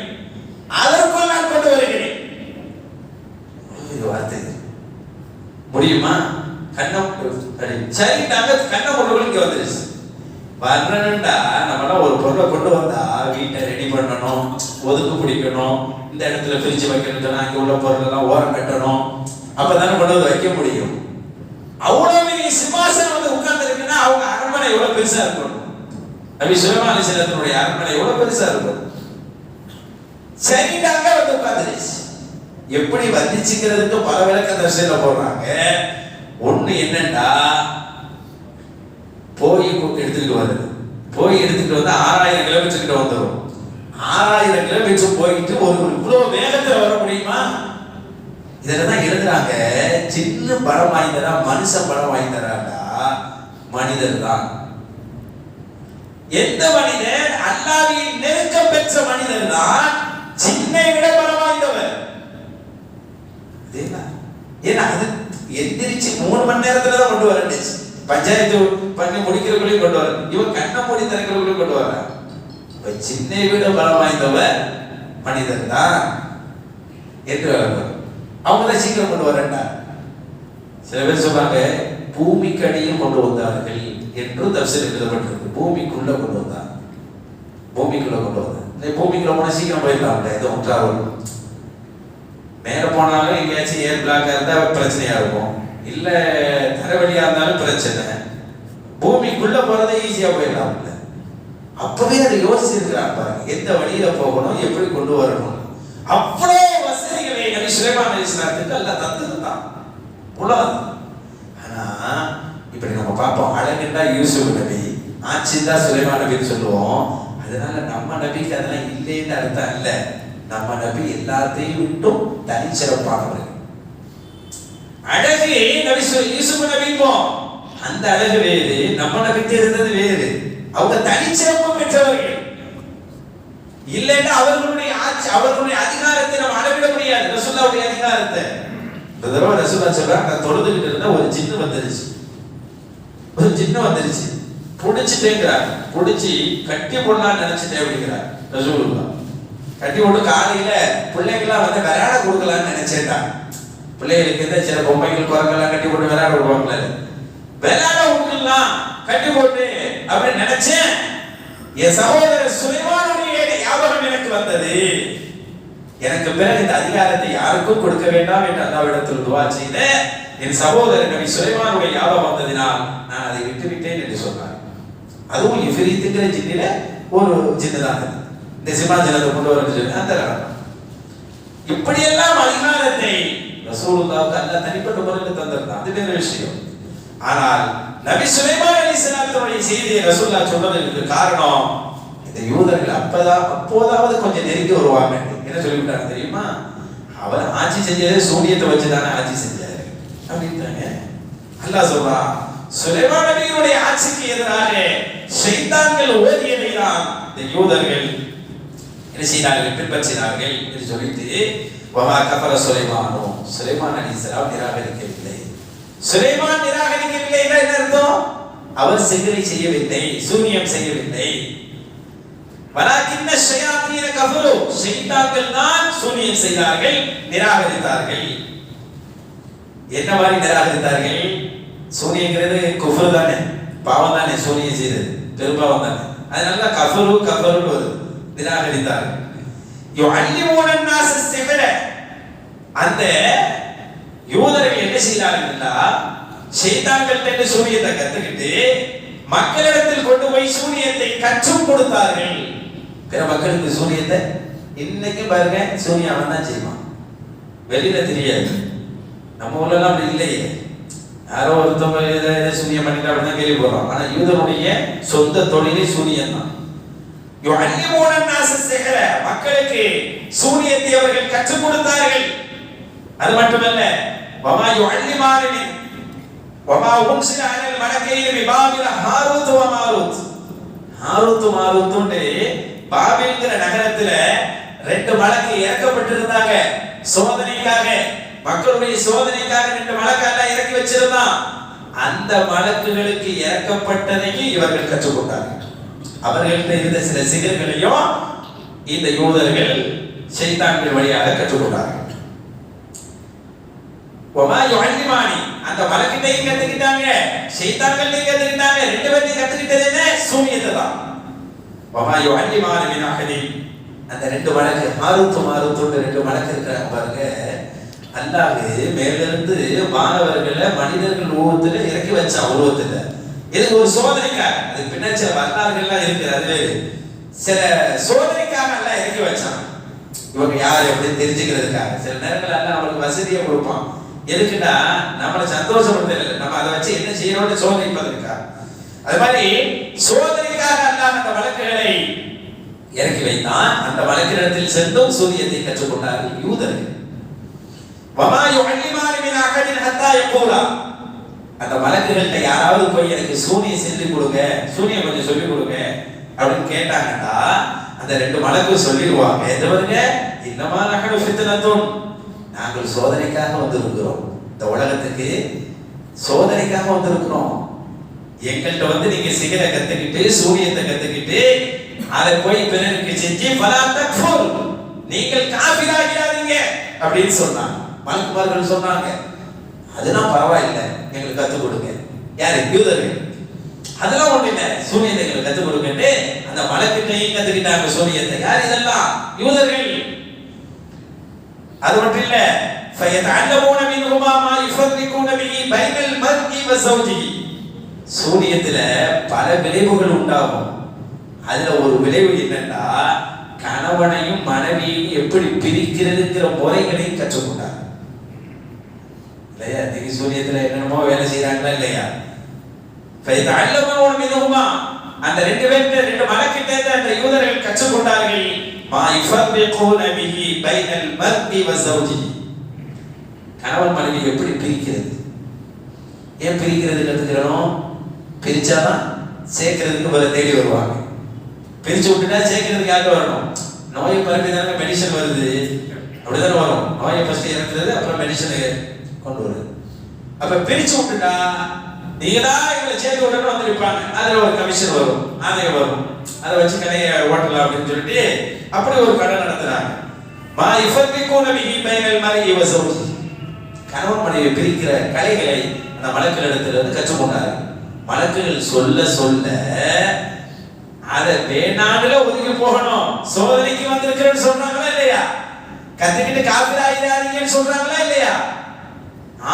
அதற்குள் நான் கொண்டு வருகிறேன். வார்த்தை முடியுமா? கண்ணம் சரி, நாங்க கண்ணை கொண்டு இங்க வந்துருச்சு. வரணும்டா நம்மளாம் ஒரு பொருளை கொண்டு வந்தா வீட்டை ரெடி பண்ணணும், ஒதுக்கு பிடிக்கணும், இந்த இடத்துல ஃப்ரிட்ஜ் வைக்கணும் சொன்னா அங்கே உள்ள பொருள் எல்லாம் ஓரம் கட்டணும், அப்பதானே கொண்டு வந்து வைக்க முடியும். அவ்வளவு பெரிய சிம்மாசனம் வந்து உட்கார்ந்து இருக்குன்னா அவங்க அரண்மனை எவ்வளவு பெருசா இருக்கணும். நபி சுலைமான் அலைஹிஸ்ஸலாத்துடைய அரண்மனை எவ்வளவு பெருசா இருக்கும். சரிடாங்க வந்து உட்கார்ந்துருச்சு. எப்படி வந்துச்சுங்கிறதுக்கு பல விளக்க தரிசன போடுறாங்க. ஒண்ணு என்னன்னா, போய் எடுத்துக்கிட்டு வருது, போய் எடுத்துக்கிட்டு வந்து 6000 கிலோமீட்டர் கிட்ட வந்துடும். 6000 கிலோமீட்டர் போயிட்டு ஒரு இவ்வளவு வேகத்துல வர முடியுமா? இதெல்லாம் எழுதுறாங்க. சின்ன பலம் வாய்ந்ததா மனுஷன் பலம் வாய்ந்ததாடா? மனிதர் தான். எந்த மனிதன் அல்லாஹ்வின் நெருக்கம் பெற்ற மனிதர் தான் சின்னை விட பலம் வாய்ந்தவர். ஏன்னா அது எந்திரிச்சு 3 மணி நேரத்துல தான் கொண்டு வரணுச்சு. பஞ்சாயத்து பண்ணி முடிக்கிறவங்களையும் கொண்டு வர, இவன் கண்ணை மூடி திறக்கிறவங்களையும் கொண்டு வர. சின்னை விட பலம் வாய்ந்தவர் மனிதர் தான் என்று அவங்க தான் சீக்கிரம் கொண்டு வரண்டா. சில பேர் சொல்றாங்க பூமிக்கு அடியில் கொண்டு வந்தார்கள் என்று தப்சீர் எழுதப்பட்டிருக்கு. பூமிக்குள்ள கொண்டு வந்தாங்க, பூமிக்குள்ள கொண்டு வந்தாங்க. பூமிக்குள்ள போனா சீக்கிரம் போயிடலாம்ல, எதுவும் ஒன்றாகும். மேல போனாலும் எங்கேயாச்சும் ஏர் பிளாக்கா இருந்தா பிரச்சனையா இருக்கும், இல்ல தரவழியா இருந்தாலும் பிரச்சனை. பூமிக்குள்ள போறதை ஈஸியா போயிடலாம்ல. அப்பவே அதை யோசிச்சிருக்கிறாங்க பாருங்க, எந்த வழியில போகணும், எப்படி கொண்டு வரணும். அவ்வளவு வசதிகளை நபி சுலைமான் அலைஹிஸ்ஸலாத்துக்கு அல்லாஹ் தந்திருந்தான் உலகம். ஆனா இப்படி நம்ம பார்ப்போம், அழகுண்டா யூசுப் நபி, ஆட்சிந்தா சுலைமான் நபின்னு சொல்லுவோம். அதனால நம்ம நபிக்கு அதெல்லாம் இல்லைன்னு அர்த்தம் இல்ல. நம்ம நபி எல்லாத்தையும் விட்டும் தனிச்சிறப்பானவர்கள். அழகு நபி யூசுப் நபிப்போம், அந்த அழகு வேறு, நம்ம நபிக்கு இருந்தது வேறு. அவங்க தனிச்சிறப்பு பெற்றவர்கள். இல்லைன்னா அவர்களுடைய ஆட்சி, அவர்களுடைய அதிகாரத்தை நம்ம அளவிட முடியாது. ரசூலுல்லாஹ்வுடைய அதிகாரத்தை இந்த தடவை ரசூலுல்லாஹ் சொல்றாங்க, நான் தொழுதுகிட்டு இருந்த ஒரு ஜின்னு வந்துருச்சு. ஒரு ஜின்னு வந்துருச்சு, புடிச்சிட்டேங்கிறார். புடிச்சு கட்டி போடலாம்னு நினைச்சிட்டேன் அப்படிங்கிறார் ரசூலுல்லாஹ். கட்டி போட்டு காலையில பிள்ளைகள்லாம் வந்து விளையாட கொடுக்கலாம்னு நினைச்சேன்டா. பிள்ளைகளுக்கு இந்த சில பொம்மைகள் குரங்கெல்லாம் கட்டி போட்டு விளையாட விடுவாங்களே, விளையாட விட்டுலாம் கட்டி போட்டு அப்படின்னு நினைச்சேன். என் சகோதரர் சுலைமானுடைய ஞாபகம் எனக்கு வந்தது. எனக்கு பிறகு இந்த அதிகாரத்தை யாருக்கும் கொடுக்க வேண்டாம் என்று அல்லாஹ்விடத்தில் துஆ செய்த என் சகோதரர் நபி சுலைமானுடைய ஞாபகம் வந்ததினால் நான் அதை விட்டுவிட்டேன் என்று சொன்னார். அதுவும் இஃப்ரீத்துங்கிற ஜின்னில ஒரு ஜின்னு தான். இந்த சிம்மாசனத்தை கொண்டு வர சொல்லி அந்த இப்படியெல்லாம் அதிகாரத்தை ரசூலுல்லாஹ்வுக்கு அல்லாஹ் தனிப்பட்ட முறையில் தந்திருந்தான். அது வேற விஷயம். ஆனால் நபி சுலைமான் அலைஹிஸ்ஸலாத்துடைய செய்தியை ரசூலுல்லாஹ் சொன்னதற்கு காரணம், இந்த யூதர்கள் அப்போதாவது கொஞ்சம் நெருங்கி வருவாங்க. என்ன சொல்லிவிட்டாங்க தெரியுமா? அவர் ஆட்சி செஞ்சதே சூரியத்தை வச்சுதானே ஆட்சி செஞ்சாரு அப்படின்றாங்க. அல்லாஹ் சொல்றான், சுலைமான் நபியுடைய ஆட்சிக்கு எதிராக ஷைத்தான்கள் ஓதியதைதான் இந்த யூதர்கள் என்ன செய்தார்கள், பின்பற்றினார்கள் என்று சொல்லிட்டு வமா கஃபர சுலைமானோ, சுலைமான் அலைஹிஸ்ஸலாம் நிராகரிக்கவில்லை. சுலைமான் நிராகரிக்கவில்லை என்ன அர்த்தம்? அவர் சிகிச்சை செய்யவில்லை, சூனியம் செய்யவில்லை. வலாக்கின்ன ஷயாத்தீன கஃபரு, ஷைத்தான்கள் தான் சூனியம் செய்தார்கள், நிராகரித்தார்கள். என்ன மாதிரி நிராகரித்தார்கள்? சூனியங்கிறது குஃப்ர் தானே, பாவம் தானே, சூனியம் செய்தது பெரும்பாவம் தானே. அதனால கஃபரு கஃபருன்னு வருது, நிராகரித்தார்கள். யுஅல்லிமூன الناس السحر, அந்த யூதர்கள் என்ன செய்தார்கள்னா ஷைத்தான்கள்ட்ட சூனியத்தை கத்துக்கிட்டு மக்களிடத்தில் கொண்டு போய் சூனியத்தை கற்றுக் கொடுத்தார்கள். பிற மக்களுக்கு சூனியத்தை இன்னைக்கு பாருங்க, சூனியம் அவன் தான் செய்வான், வெளியில தெரியாது. நம்ம ஊர்ல அப்படி இல்லையே, யாரோ ஒருத்தவங்க சூனியம் பண்ணிட்டு அப்படிதான் கேள்வி போடுறோம். ஆனா யூதனுடைய சொந்த தொழிலே சூனியம் தான். யுஅல்லிமூன الناس السحر, மக்களுக்கு சூனியத்தை அவர்கள் கற்றுக் கொடுத்தார்கள். அது மட்டுமல்ல, வமா யுஅல்லிமானி வமா உன்சில அலல் மலக்கைனி பிபாபில ஹாரூத் வ மாரூத். ஹாரூத் மாரூத் பாபில்ங்கிற நகரத்துல ரெண்டு மலக்கு இறக்கப்பட்டிருந்தாங்க சோதனைக்காக. மக்களுடைய சோதனைக்காக ரெண்டு மலக்கு அல்லாஹ் இறக்கி வச்சிருந்தான். அந்த மலக்குகளுக்கு இறக்கப்பட்டதையும் இவர்கள் கற்றுக்கொண்டார்கள். அவர்கள்ட்ட இருந்த சில சிகர்களையும் இந்த யூதர்கள் ஷைத்தான்கள் வழியாக கற்றுக்கொண்டார்கள். வமா யுஅல்லிமானி, அந்த மலக்கிட்டையும் கத்துக்கிட்டாங்க, ஷைத்தான்கள்டையும் கத்துக்கிட்டாங்க. ரெண்டு பேர்த்தையும் கத்துக்கிட்டது என்ன? சூனியத்தை தான். வமா யுஅல்லிமானி மின் அஹதின், அந்த ரெண்டு மலக்கு ஹாரூத் மாரூத் ரெண்டு மலக்கு இருக்காங்க பாருங்க. அல்லாஹ் மேலிருந்து மாணவர்களை மனிதர்கள் உருவத்துல இறக்கி வச்சான். உருவத்துல இது ஒரு சோதனைக்காக, அது பின்னாடி சில வரலாறுகள்லாம் இருக்கு. அது சில சோதனைக்காக எல்லாம் இறக்கி வச்சான். இவங்க யார் எப்படி தெரிஞ்சுக்கிறதுக்காக. சில நேரங்கள் எல்லாம் நம்மளுக்கு வசதியை கொடுப்பான். எதுக்குன்னா நம்மளை சந்தோஷப்படுத்த, நம்ம அதை வச்சு என்ன செய்யணும்னு சோதனைப்பதற்காக. அது மாதிரி சோதனைக்காக அல்லாஹ் அந்த வழக்குகளை இறக்கி வைத்தான். அந்த வழக்கிடத்தில் சென்றும் சூரியத்தை கற்றுக்கொண்டார்கள் யூதர்கள். வமா யுஅல்லிமானி மின் அஹதின் ஹத்தா யகூலா, அந்த மலக்குகள்கிட்ட யாராவது போய் எனக்கு சூனியம் சொல்லி கொடுங்க, சூனியம் கொஞ்சம் சொல்லி கொடுங்க அப்படின்னு கேட்டாங்கன்னா அந்த ரெண்டு மலக்கு சொல்லிடுவாங்க, எதுவருங்க, இன்னமா நஹனு ஃபித்னத்துன், நாங்கள் சோதனைக்காக வந்திருக்கிறோம், இந்த உலகத்துக்கு சோதனைக்காக வந்திருக்கிறோம். எங்கள்கிட்ட வந்து நீங்க சிகரை கத்துக்கிட்டு சூனியத்தை கத்துக்கிட்டு அதை போய் பிறருக்கு செஞ்சு ஃபலா தக்ஃபுர், நீங்கள் காஃபிராகிடாதீங்க அப்படின்னு சொன்னாங்க. மலக்குமார்கள் சொன்னாங்க, அதெல்லாம் பரவாயில்லை, எங்களுக்கு கத்துக் கொடுங்க. யாரு? யூதர்கள். அதெல்லாம் ஒண்ணு இல்ல, சூனியத்தை எங்களுக்கு கத்துக் கொடுங்கன்னு அந்த மலக்கிட்டையும் கத்துக்கிட்டாங்க சூனியத்தை. யார்? இதெல்லாம் யூதர்கள். அது மட்டும் இல்ல, ஃபயதஅல்லமூன மின்ஹுமா மா யுஃபர்ரிகூன பிஹி பைனல் மர்இ வ ஸௌஜிஹி, சூனியத்துல பல விளைவுகள் உண்டாகும். அதுல ஒரு விளைவு என்னன்னா கணவனையும் மனைவியையும் எப்படி பிரிக்கிறதுங்கிற முறைகளையும் கற்றுக்கொண்டாங்க. இல்லையா? இன்னைக்கு சூனியத்துல என்னென்னமோ வேலை செய்யறாங்களா இல்லையா? ஃபயதஅல்லமூன மின்ஹுமா, அந்த ரெண்டு பேர்ட்ட ரெண்டு மலக்கிட்ட அந்த யூதர்கள் கற்றுக்கொண்டார்கள். மா யுஃபர்ரிகூன பிஹி பைனல் மர்இ வ ஸௌஜிஹி, கணவன் மனைவி எப்படி பிரிக்கிறது, ஏன் பிரிக்கிறது கத்துக்கிறோம்? பிரிச்சாதான் சேர்க்கறதுக்கு வேற தேடி வருவாங்க. பிரிச்சு விட்டுட்டா சேர்க்கறதுக்கு யாருக்கு வரணும்? நோயை பரப்பி தானே மெடிசன் வருது, அப்படிதானே வரும். நோயை ஃபர்ஸ்ட் இறக்குறது, அப்புறம் மெடிசனை கொண்டு வருது. அப்ப பிரிச்சு விட்டுட்டா நீங்க தான் இவங்களை சேர்த்து விடணும் வந்து நிற்பாங்க. அதுல ஒரு கமிஷன் வரும், ஆதாயம் வரும். அதை வச்சு கடையை ஓட்டலாம் அப்படின்னு சொல்லிட்டு அப்படி ஒரு கடை நடத்துறாங்க. மா இஃபர்ரிகூன பிஹி பைனல் மர்இ வ ஸௌஜி. கணவன் மனைவி பிரிக்கிற கலைகளை அந்த மலக்குகள் இடத்துல இருந்து கற்றுக்கொண்டாரு. மலக்குகள் சொல்ல சொல்ல அதை வேணாண்டுல ஒதுங்கி போகணும். சோதனைக்கு வந்திருக்கிறேன்னு சொல்றாங்களா இல்லையா? கத்துக்கிட்டு காப்பிராயிராதீங்கன்னு சொல்றாங்களா இல்லையா?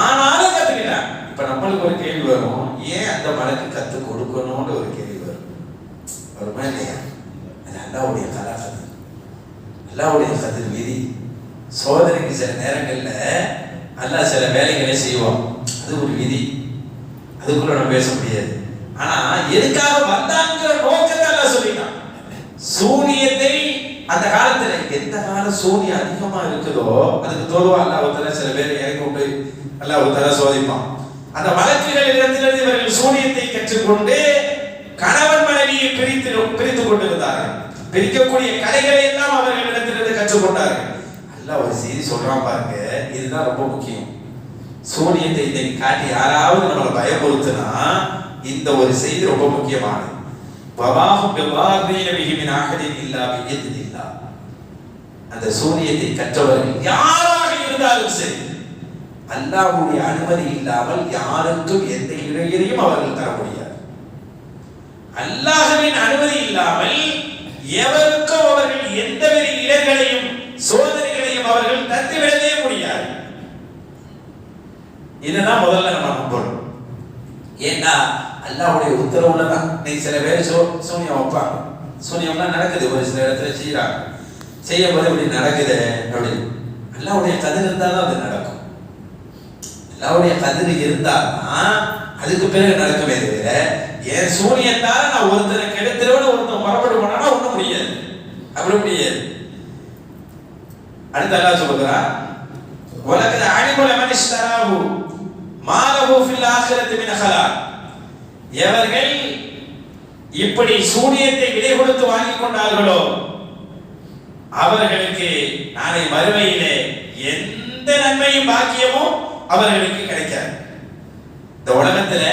ஆனாலும் கத்துக்கிட்டாங்க. இப்ப நம்மளுக்கு ஒரு கேள்வி வரும், ஏன் அந்த மலக்கு கத்து கொடுக்கணும்னு ஒரு கேள்வி வரும். வருமா இல்லையா? அது அல்லாஹ்வுடைய கலாச்சாரம், அல்லாஹ்வுடைய கதிர் விதி. சோதனைக்கு சில நேரங்கள்ல அல்லாஹ் சில வேலைகளை செய்வோம், அது ஒரு விதி, அதுக்குள்ள நம்ம பேச முடியாது. ஆனா எதுக்காக வந்தாங்கிற நோக்கத்தை அல்லாஹ் சொல்லிட்டான். சூனியத்தை அந்த காலத்துல எந்த காலம் சூனியம் அதிகமா இருக்குதோ அதுக்கு தோல்வா அல்லாஹ் சில பேரை இறக்கி விட்டு அல்லாஹ் சோதிப்பான். அந்த மலக்குகள் இடத்திலிருந்து இவர்கள் சூனியத்தை கற்றுக்கொண்டு கணவன் மனைவியை பிரித்து கொண்டிருந்தார்கள். பிரிக்கக்கூடிய கலைகளை எல்லாம் அவர்கள் இடத்திலிருந்து கற்றுக்கொண்டார்கள். அல்லாஹ் ஒரு செய்தி சொல்றான் பாருங்க, இதுதான் ரொம்ப முக்கியம். சூனியத்தை இன்னைக்கு காட்டி யாராவது நம்மளை பயமுறுத்தினா இந்த ஒரு செய்தி ரொம்ப முக்கியமானது. அந்த சூனியத்தை கற்றவர்கள் யாராக இருந்தாலும் சரி, அல்லாஹ்வுடைய அனுமதி இல்லாமல் யாருக்கும் எந்த இடையிலையும் அவர்கள் தர முடியாது. அல்லாஹ்வின் அனுமதி இல்லாமல் எவருக்கும் அவர்கள் எந்தவித இடர்களையும் சோதனைகளையும் அவர்கள் தந்துவிடவே முடியாது. இதுதான் முதல்ல நம்ம நம்பணும். ஏன்னா அல்லாஹ்வுடைய உத்தரவுல தான் இன்னைக்கு சில பேர் சூனியம் வைப்பாங்க. சூனியம்லாம் நடக்குது, ஒரு சில இடத்துல செய்யறாங்க. செய்யும் போது இப்படி நடக்குது அப்படி அல்லாஹ்வுடைய கதிர் இருந்தால் தான் அது நடக்கும். அல்லாஹ்வுடைய கதிர் இருந்தால்தான் அதுக்கு பிறகு நடக்கவே தவிர என் சூனியத்தால நான் ஒருத்தரை கெடுத்துருவேன்னு ஒருத்தன் புறப்பட்டு போனா ஒண்ணும் முடியாது, அப்படி முடியாது. அடுத்து அல்லாஹ் சொல்றான், வலகத அலிம மன் இஷ்தராஹு மா லஹு ஃபில் ஆখিরাতি மின் ஹலாக். எவர்கள் இப்படி சூனியத்தை விலை கொடுத்து வாங்கி கொண்டார்களோ அவர்களுக்கு நாளை மறுமையிலே எந்த நன்மையும் பாக்கியமும் அவர்களுக்கு கிடைக்காது. இந்த உலகத்துல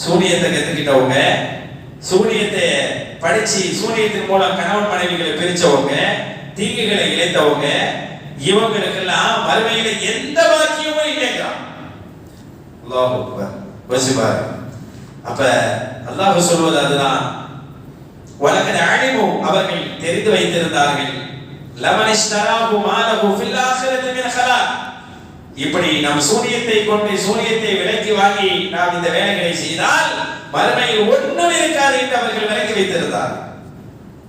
சூனியத்தை கத்துக்கிட்டவங்க, சூனியத்தை படிச்சு சூனியத்தின் மூலம் கணவன் மனைவிகளை பிரிச்சவங்க, தீங்குகளை இழைத்தவங்க, இவங்களுக்கெல்லாம் மறுமையில எந்த பாக்கியமும் இல்லைங்கிறான். அல்லாஹ் அக்பர். வசிபார். அப்ப அல்லாஹ் சொல்வது அதுதான். வலகத் அலிமு, அவர்கள் தெரிந்து வைத்திருந்தார்கள், லமன் இஷ்தராஹு மா லஹு ஃபில் ஆখিরাতি மின் ஹலாக். இப்படி நாம் சூனியத்தை கொண்டு சூனியத்தை விலைக்கு வாங்கி நாம் இந்த வேலைகளை செய்தால் மறுமையில் ஒன்றும் இருக்காது என்று அவர்கள் விலைக்கு வைத்திருந்தார்கள்.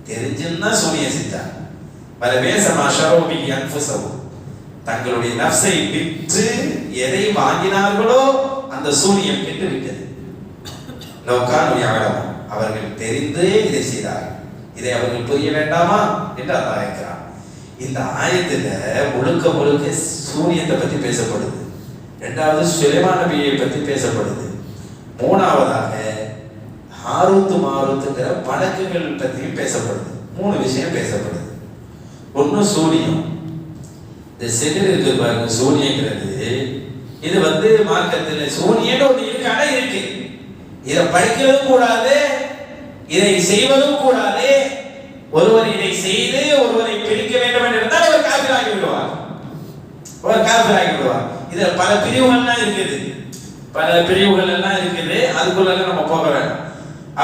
தெரிஞ்சுன்னா சூனியம் செஞ்சார். தங்களுடைய நஃப்ஸை விற்று எதை வாங்கினார்களோ அந்த சூனியம் கெட்டு விட்டது. அவர்கள் தெரிந்து இதை செய்தார்கள். இதை அவர்கள் புரிய வேண்டாமா என்று அல்லாஹ் கேட்கிறார். இந்த ஆயத்துல முழுக்க முழுக்க சூனியத்தை பத்தி பேசப்படுது. இரண்டாவது சுலைமான் நபியை பத்தி பேசப்படுது. மூணாவதாக ஹாரூத் மாரூத்ங்கிற மலக்குகள் பத்தியும் பேசப்படுது. மூணு விஷயம் பேசப்படுது. ஒன்னு சூனியம். இந்த சிகர் இருக்கு பாருங்க, சூனியங்கிறது இது மார்க்கத்தில் சூனியன்னு ஒன்று இருக்கான இருக்கு. இதை படிக்கிறதும் கூடாது, இதை செய்வதும் கூடாது. ஒருவர் இதை செய்து ஒருவரை பிரிக்க வேண்டும் என்று இருந்தால் அவர் காபிராகி விடுவார், இதுல பல பிரிவுகள்லாம் இருக்குது, பல பிரிவுகள் எல்லாம் இருக்குது. அதுக்குள்ள நம்ம போக வேண்டாம்.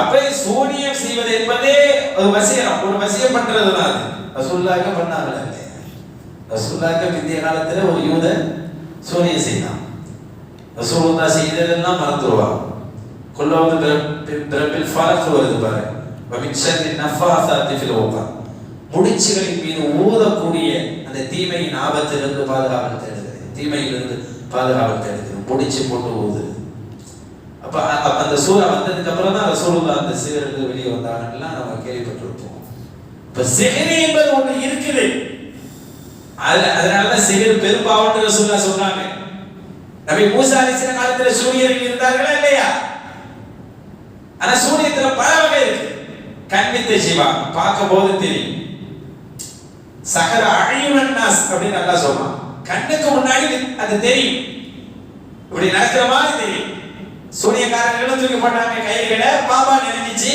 அப்ப சூனியம் செய்வது என்பதே ஒரு வசியம், ஒரு வசியம் பண்றதுதான். ரசூலுல்லாஹ் பண்ணாங்கல்ல, ரசூலுல்லாஹ் பிந்திய காலத்துல ஒரு யூதன் சூனியம் செய்தான். ரசூலுல்லாஹ் செய்ததெல்லாம் மறந்துடுவான். கொல்லவது பிரபில் ஃபலக் வருது பாரு, வமின் ஷர்ரி நஃபாஸாத்தி ஃபில் உகத். முடிச்சுகளின் மீது ஊதக்கூடிய அந்த தீமையின் ஆபத்திலிருந்து பாதுகாவல் தேடுகிறது, தீமையிலிருந்து பாதுகாவல் தேடுகிறது, முடிச்சு போட்டு ஊதுது. அப்ப அந்த சூரா வந்ததுக்கு அப்புறம் தான் ரசூலுல்லாஹ் அந்த சிகருக்கு வெளியே வந்தாங்கலாம் நம்ம கேள்விப்பட்டிருப்போம். இப்ப சிகரி என்பது ஒன்று இருக்குது. அதனாலதான் சிகர் பெரும்பாவன்னு ரசூலுல்லாஹ் சொல்றாங்க. நபி மூசா அலைஹிஸ்ஸலாம் காலத்துல சூனியர்கள் இருந்தார்களா இல்லையா? ஆனா சூனியத்துல பல வகை இருக்கு. கண் வித்தை செய்வாங்க, பார்க்க போது தெரியும். சஹர அயுனன் நாஸ் அப்படின்னு அல்லாஹ் சொல்றான். கண்ணுக்கு முன்னாடி அது தெரியும், இப்படி நடக்கிற மாதிரி தெரியும். சூனியக்காரர்களும் தூக்கி போட்டாங்க கைகளை, பாபா நினைஞ்சிச்சு.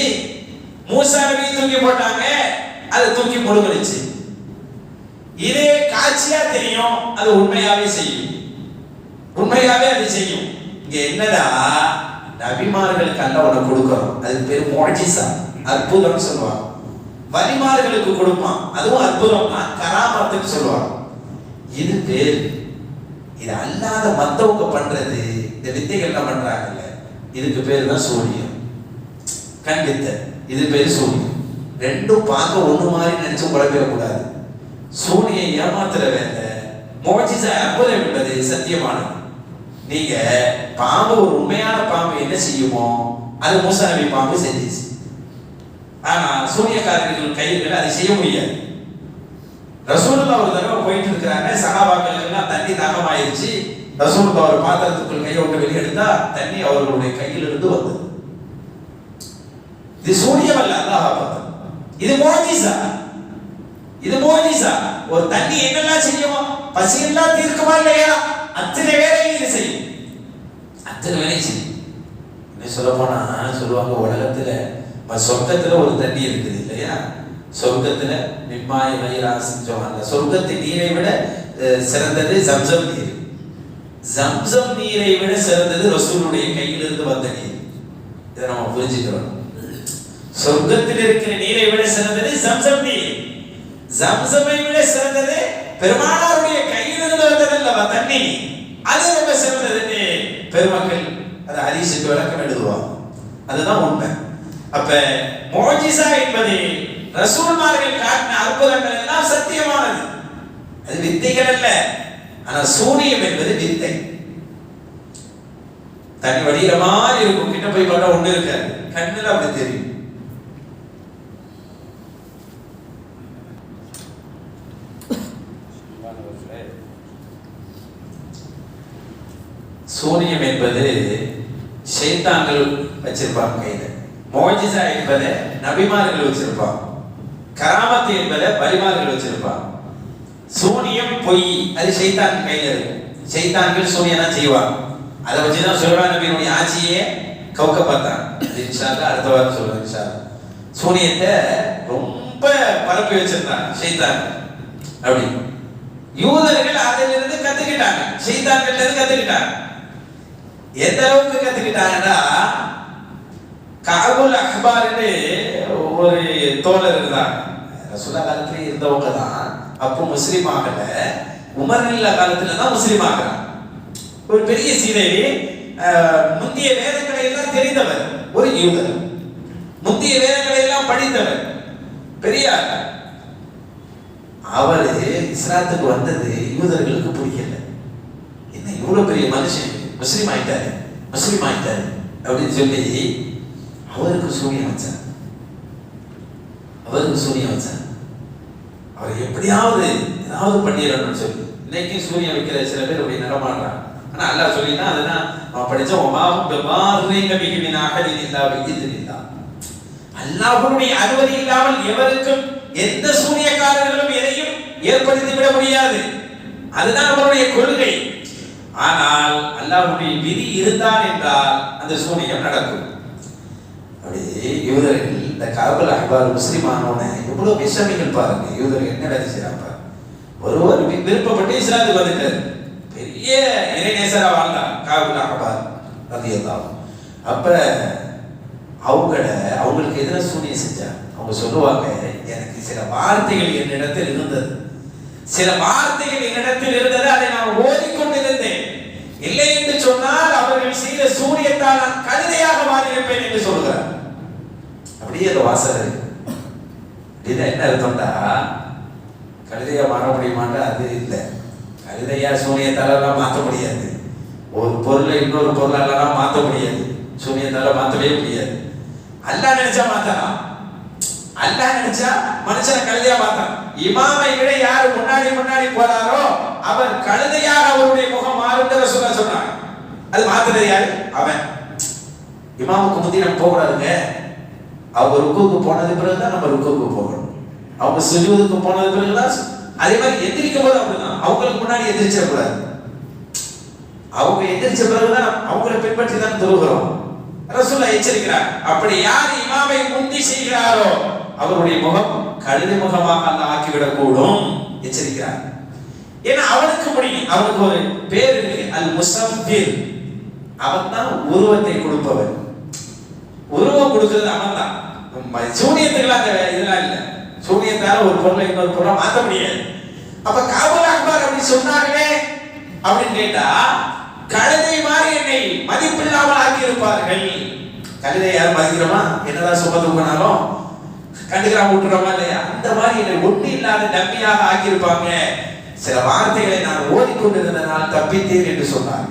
மூசா நபி தூக்கி போட்டாங்க, அதை தூக்கி முழுகடிச்சு. இதே காட்சியா தெரியும், அது உண்மையாவே செய்யும், உண்மையாவே அது செய்யும். இங்க என்னடா, நபிமார்களுக்கு அல்லாஹ் உனக்கு கொடுக்கிறோம், அது பேர் முஅஜிஸா, அற்புதம் சொல்லுவாங்க. வலிமார்களுக்கு கொடுப்பான், அதுவும் அற்புதம்னா கராமத்துக்கு சொல்லுவாங்க. இது பேர். இது அல்லாத மத்தவங்க பண்றது, இந்த வித்தைகள்லாம் பண்றாங்கல்ல, இதுக்கு பேர் தான் சூனியம். கண் வித்தை, இது பேர் சூனியம். ரெண்டும் பார்க்க ஒண்ணு மாதிரி நினைச்சு குழப்பிடக்கூடாது. சூனியை ஏமாத்துற வேலை, முஅஜிஸா அற்புதம் என்பது சத்தியமானது. நீங்க பாம்பு, ஒரு உண்மையான பாம்பு என்ன செய்யுமோ அது மூசா நபி பாம்பு செஞ்சிச்சு. ஆனா சூனியக்காரர்கள் கைகள் அதை செய்ய முடியாது. ரசூலுல்லாஹ் ஒரு தடவை போயிட்டு இருக்கிறாங்க, சஹாபாக்களுக்கு எல்லாம் தண்ணி தாகமாயிருச்சு. ரசூலுல்லாஹ் ஒரு பாத்திரத்துக்குள் கையை விட்டு வெளியெடுத்தா தண்ணி அவர்களுடைய கையில் இருந்து வந்தது. இது சூனியம் அல்ல, அல்லாஹ் பார்த்தது. இது முஅஜிஸா, இது முஅஜிஸா. ஒரு தண்ணி என்னெல்லாம் செய்யுமோ, பசி எல்லாம் தீர்க்குமா இல்லையா, அத்தனை வேலையும் இது செய்யும், அத்தனை வேலையும் செய்யும். என்ன சொல்ல போனா சொல்லுவாங்க, உலகத்துல சொர்க்கத்துல ஒரு தண்ணி இருக்குது இல்லையா, சொர்க்கத்துல மிம்மாய் வைராசின்னு சொல்லுவாங்க. சொர்க்கத்தின் நீரை விட சிறந்தது ஜம்சம் நீர், ஜம்சம் நீரை விட சிறந்தது ரசூலுடைய கையிலிருந்து வந்த நீர். இதை நம்ம புரிஞ்சுக்கிறோம். சொர்க்கத்தில் இருக்கிற நீரை விட சிறந்தது ஜம்சம் நீர், ஜம்சமை விட சிறந்தது பெருமானாருடைய கையிலிருந்து வந்ததல்லவா தண்ணி, அது ரொம்ப சிறந்தது. பெருமக்கள் அதை ஹதீஸுக்கு விளக்கம் எழுதுவாங்க. அதுதான் உண்மை. அப்ப முஅஜிஸா என்பது ரசூல்மார்கள் காட்டின அற்புதங்கள் எல்லாம் சத்தியமானது, அது வித்தைகள் அல்ல. ஆனா சூனியம் என்பது வித்தை. தண்ணி வடிகிற மாதிரி இருக்கும், கிட்ட போய் பார்த்தா ஒண்ணு இருக்காது, கண்ணுல அப்படி தெரியும். சூனியம் என்பது ஷைத்தான்கள் வச்சிருப்பாங்க கையில, முஅஜிஸா என்பதை நபிமார்கள் வச்சிருப்பாங்க, கராமத்து என்பதை வலிமார்கள் வச்சிருப்பாங்க. சூனியம் பொய், அது ஷைத்தான் கையில இருக்கும். ஷைத்தான்கள் சூனியம் தான் செய்வாங்க. அதை வச்சுதான் சுலைமான் நபியினுடைய ஆட்சியே கவுக்க பார்த்தாங்க. இன்ஷா அல்லாஹ் அடுத்த வாரம் சொல்றேன். இன்ஷா அல்லாஹ் சூனியத்தை ரொம்ப பரப்பி வச்சிருந்தாங்க ஷைத்தான். அப்படி யூதர்கள் அதிலிருந்து கத்துக்கிட்டாங்க, ஷைத்தான்கள்ல இருந்து கத்துக்கிட்டாங்க. எந்த அளவுக்கு கத்துக்கிட்டாங்கன்னா, கஅபுல் அஹ்பார்னு ஒரு தோழர் இருந்தாங்க. ரசூலுல்லாஹ் காலத்துல இருந்தவங்க தான், அப்போ முஸ்லீம் ஆகல. உமர் இல்ல காலத்துல தான் முஸ்லீம் ஆகிறாங்க. ஒரு பெரிய சீதையை, முந்திய வேதங்களை எல்லாம் தெரிந்தவர், ஒரு யூதர், முந்திய வேதங்களை எல்லாம் படித்தவர், பெரியார். அவரு இஸ்லாத்துக்கு வந்தது யூதர்களுக்கு பிடிக்கல. என்ன இவ்வளவு பெரிய மனுஷன் முஸ்லீம் ஆயிட்டாரு, முஸ்லீம் ஆயிட்டாரு அப்படின்னு சொல்லி அவருக்கு சூனியம் வச்சார், அவருக்கு சூனியம் வச்சார். அவர் எப்படியாவது ஏதாவது பண்ணிடணும்னு சொல்லி. இன்னைக்கு சூனியம் வைக்கிற சில பேர் அப்படி நடமாடுறாங்க. ஆனா அல்லாஹ் சொல்லினா அதெல்லாம் நம்ம படிச்சோம். ஒமாஹும் பிமார்ரின் பிஹி மின் அஹதின் இல்லா பிஇذنில்லாஹ். அல்லாஹ்வுடைய அனுமதி இல்லாமல் எவருக்கும் எந்த சூனியக்காரர்களும் எதையும் ஏற்படுத்தி விட முடியாது. அதுதான் அவருடைய கொள்கை. ஆனால் அல்லாஹ்வுடைய விதி இருந்தால் என்றால் அந்த சூனியம் நடக்கும். அப்படி யூதர்கள் இந்த கஅபுல் அஹ்பார் முஸ்லிம் ஆனவனே எவ்வளவு விஷமிகள் பாருங்க. யூதர்கள் என்ன வேலை செய்யறாங்க. ஒருவர் விருப்பப்பட்டு இஸ்லாத்துக்கு வந்துட்டார், பெரிய இறைநேசரா வாழ்ந்தார் கஅபுல் அஹ்பார் ரலியல்லாஹு. அப்ப அவங்களுக்கு எதிராக சூனியம் செஞ்சாங்க. அவங்க சொல்லுவாங்க, எனக்கு சில வார்த்தைகள் என்னிடத்தில் இருந்தது, சில வார்த்தைகள் என்னிடத்தில் இருந்தது, அதை நான் ஓதிக்கொண்டிருந்தேன். இல்லை என்று சொன்னால் அவர்கள் செய்த சூனியத்தால் நான் கழுதையாக மாறியிருப்பேன் என்று சொல்கிறார். அப்படியே அந்த வாசகர் இதுதான் என்ன அர்த்தம்டா, கழுதையா மாற முடியுமாண்டா? அது இல்லை. கழுதையா சூனியத்தாலெல்லாம் மாற்ற முடியாது. ஒரு பொருளை இன்னொரு பொருளாலெல்லாம் மாற்ற முடியாது, சூனியத்தால மாற்றவே முடியாது. அல்லாஹ் நினைச்சா மாத்தலாம். அல்லாஹ் நினைச்சா மனுஷனை கழுதையா மாத்தான். இமாமை விட யார் முன்னாடி போறாரோ அவர் கழுதையாக அவருடைய முகம் மாறும் ரசூலுல்லாஹ் சொன்னாங்க. அது மாத்துறது யாரு? அவன். இமாமுக்கு முந்தி நம்ம போகக்கூடாதுங்க. அவங்க ருக்குவுக்கு போனது பிறகுதான் நம்ம ருக்குவுக்கு போகணும். அவங்க சுஜூதுக்கு போனது பிறகுதான். அதே மாதிரி எந்திரிக்கும் போது அப்படிதான், அவங்களுக்கு முன்னாடி எந்திரிச்சிடக்கூடாது. அவங்க எந்திரிச்ச பிறகுதான் அவங்களை பின்பற்றி தான் தொழுகிறோம். ரசூலுல்லாஹ் எச்சரிக்கிறார், அப்படி யார் இமாமை முந்தி செய்கிறாரோ அவருடைய முகம் கழுதை முகமாக அல்லாஹ் ஆக்கிவிடக் கூடும் எச்சரிக்கிறார். ஏன்னா அவனுக்கு முடியும், அவனுக்கு ஒரு பேர் இருக்கு, அல் முஸவ்விர். அவன் தான் உருவத்தை கொடுப்பவன். உருவம் கொடுக்கிறது அவன் தான். சூனியத்துக்கெல்லாம் அந்த இதெல்லாம் இல்லை. சூனியத்தால ஒரு பொருளை இன்னொரு பொருளை மாற்ற முடியாது. அப்ப காபுல் அக்பர் அப்படி சொன்னார்களே அப்படின்னு கேட்டா, கழுதை மாதிரி என்னை மதிப்பில்லாமல் ஆக்கி இருப்பார்கள். கழுதை யார் மதிக்கிறோமா? என்னதான் சும தூக்கினாலும் கண்டுக்கிறாம விட்டுறோமா இல்லையா? அந்த மாதிரி என்னை ஒண்ணு இல்லாத டம்மியாக ஆக்கியிருப்பாங்க. சில வார்த்தைகளை நான் ஓதிக்கொண்டிருந்தனால் தப்பித்தேன் என்று சொன்னார்.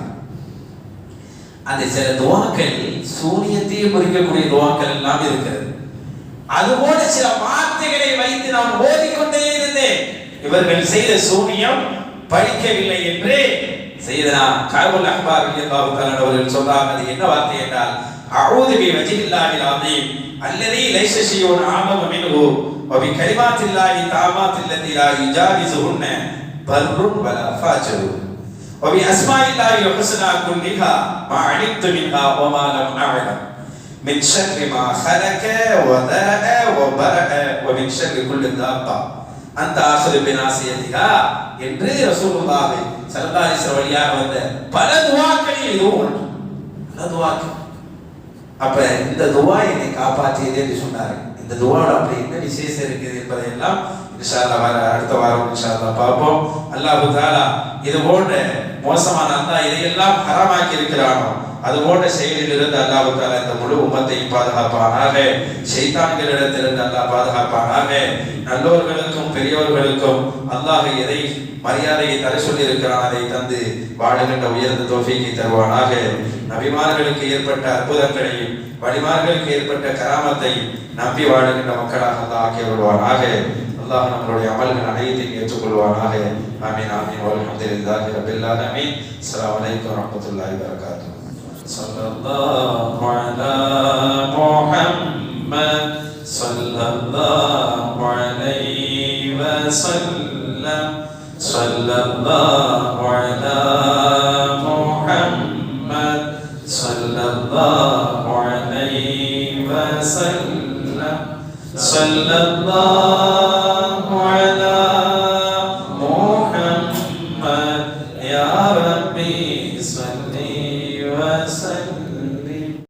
அந்த சில துவாக்கள் சூனியத்தையும் முறிக்கக்கூடிய துவாக்கள் எல்லாம் இருக்கிறது. அதுபோல சில வார்த்தைகளை வைத்து நான் ஓதிக்கொண்டே இருந்தேன். இவர்கள் செய்த சூனியம் பழிக்கவில்லை என்று செய்தனா காபுல் அக்பர் ரலியல்லாஹு தஆலா அவர்கள் சொல்றாங்க. அது என்ன வார்த்தை என்றால், அஊது பி வஜ்ஹில்லாஹில் அஸீம் அல்லதி லைஸ ஷைஉன் ஆமம மின்ஹு வ பி கலிமாத்தில்லாஹி தாமாத்தில்லதி லா யுஜாவிஸுஹுன்ன பர்ருன் வலா ஃபாஜிரு வ பி அஸ்மாஇல்லாஹில் ஹுஸ்னா குல்லிஹா மா அலிம்து மின்ஹா வ மா லம் அஅலம் மின் ஷர்ரி மா ஹலக வ தரஅ வ பரஅ வ மின் ஷர்ரி குல்லி தாப்பா அந்த ஆசிரியர் பினாசியத்திகா என்று ரசூலுல்லாஹ் ஸல்லல்லாஹு அலைஹி வஸல்லம் வழியாக வந்த பல துஆக்களில் இதுவும் ஒன்று. பல துஆக்கள். அப்ப இந்த துஆ என்னை காப்பாற்றியது என்று சொன்னார். இந்த துஆவோட அப்படி என்ன விசேஷம் இருக்குது என்பதை எல்லாம் இன்ஷா அல்லாஹ் அடுத்த வாரம் இன்ஷா அல்லாஹ் பார்ப்போம். அல்லாஹ் தஆலா இது போன்ற மோசமான அல்லாஹ் இதையெல்லாம் ஹராமாக்கி இருக்கிறானோ அது போன்ற செயலிலிருந்து அல்லாஹ் தஆலா இந்த முழு உம்மத்தை பாதுகாப்பானாக. ஷைத்தான்களிடத்திலிருந்து அல்லாஹ் பாதுகாப்பானாக. நல்லோர்களுக்கும் பெரியவர்களுக்கும் அல்லாஹ் எதை மரியாதையை தர சொல்லி இருக்கிறான் அதை தந்து வாழுகின்ற உயர்ந்த தௌஃபீக்கை தருவானாக. நபிமார்களுக்கு ஏற்பட்ட அற்புதங்களையும் வலிமார்களுக்கு ஏற்பட்ட கராமத்தையும் நம்பி வாழுகின்ற மக்களாக அல்லாஹ் ஆக்கி வருவானாக. அல்லாஹ் நம்மளுடைய அமல்கள் அனைத்தையும் ஏற்றுக்கொள்வானாக. ஆமீன் ஆமீன். வல்ஹம்துலில்லாஹி ரப்பில் ஆலமீன். அஸ்ஸலாமு அலைக்கும் வரஹ்மத்துல்லாஹி வபரகாத்துஹு. ஸல்லல்லாஹு அலா முஹம்மத் ஸல்லல்லாஹு அலைஹி வஸல்லம். ஸல்லல்லாஹு அலா முஹம்மத் ஸல்லல்லாஹு அலைஹி வஸல்லம். ஸல்லல்லாஹு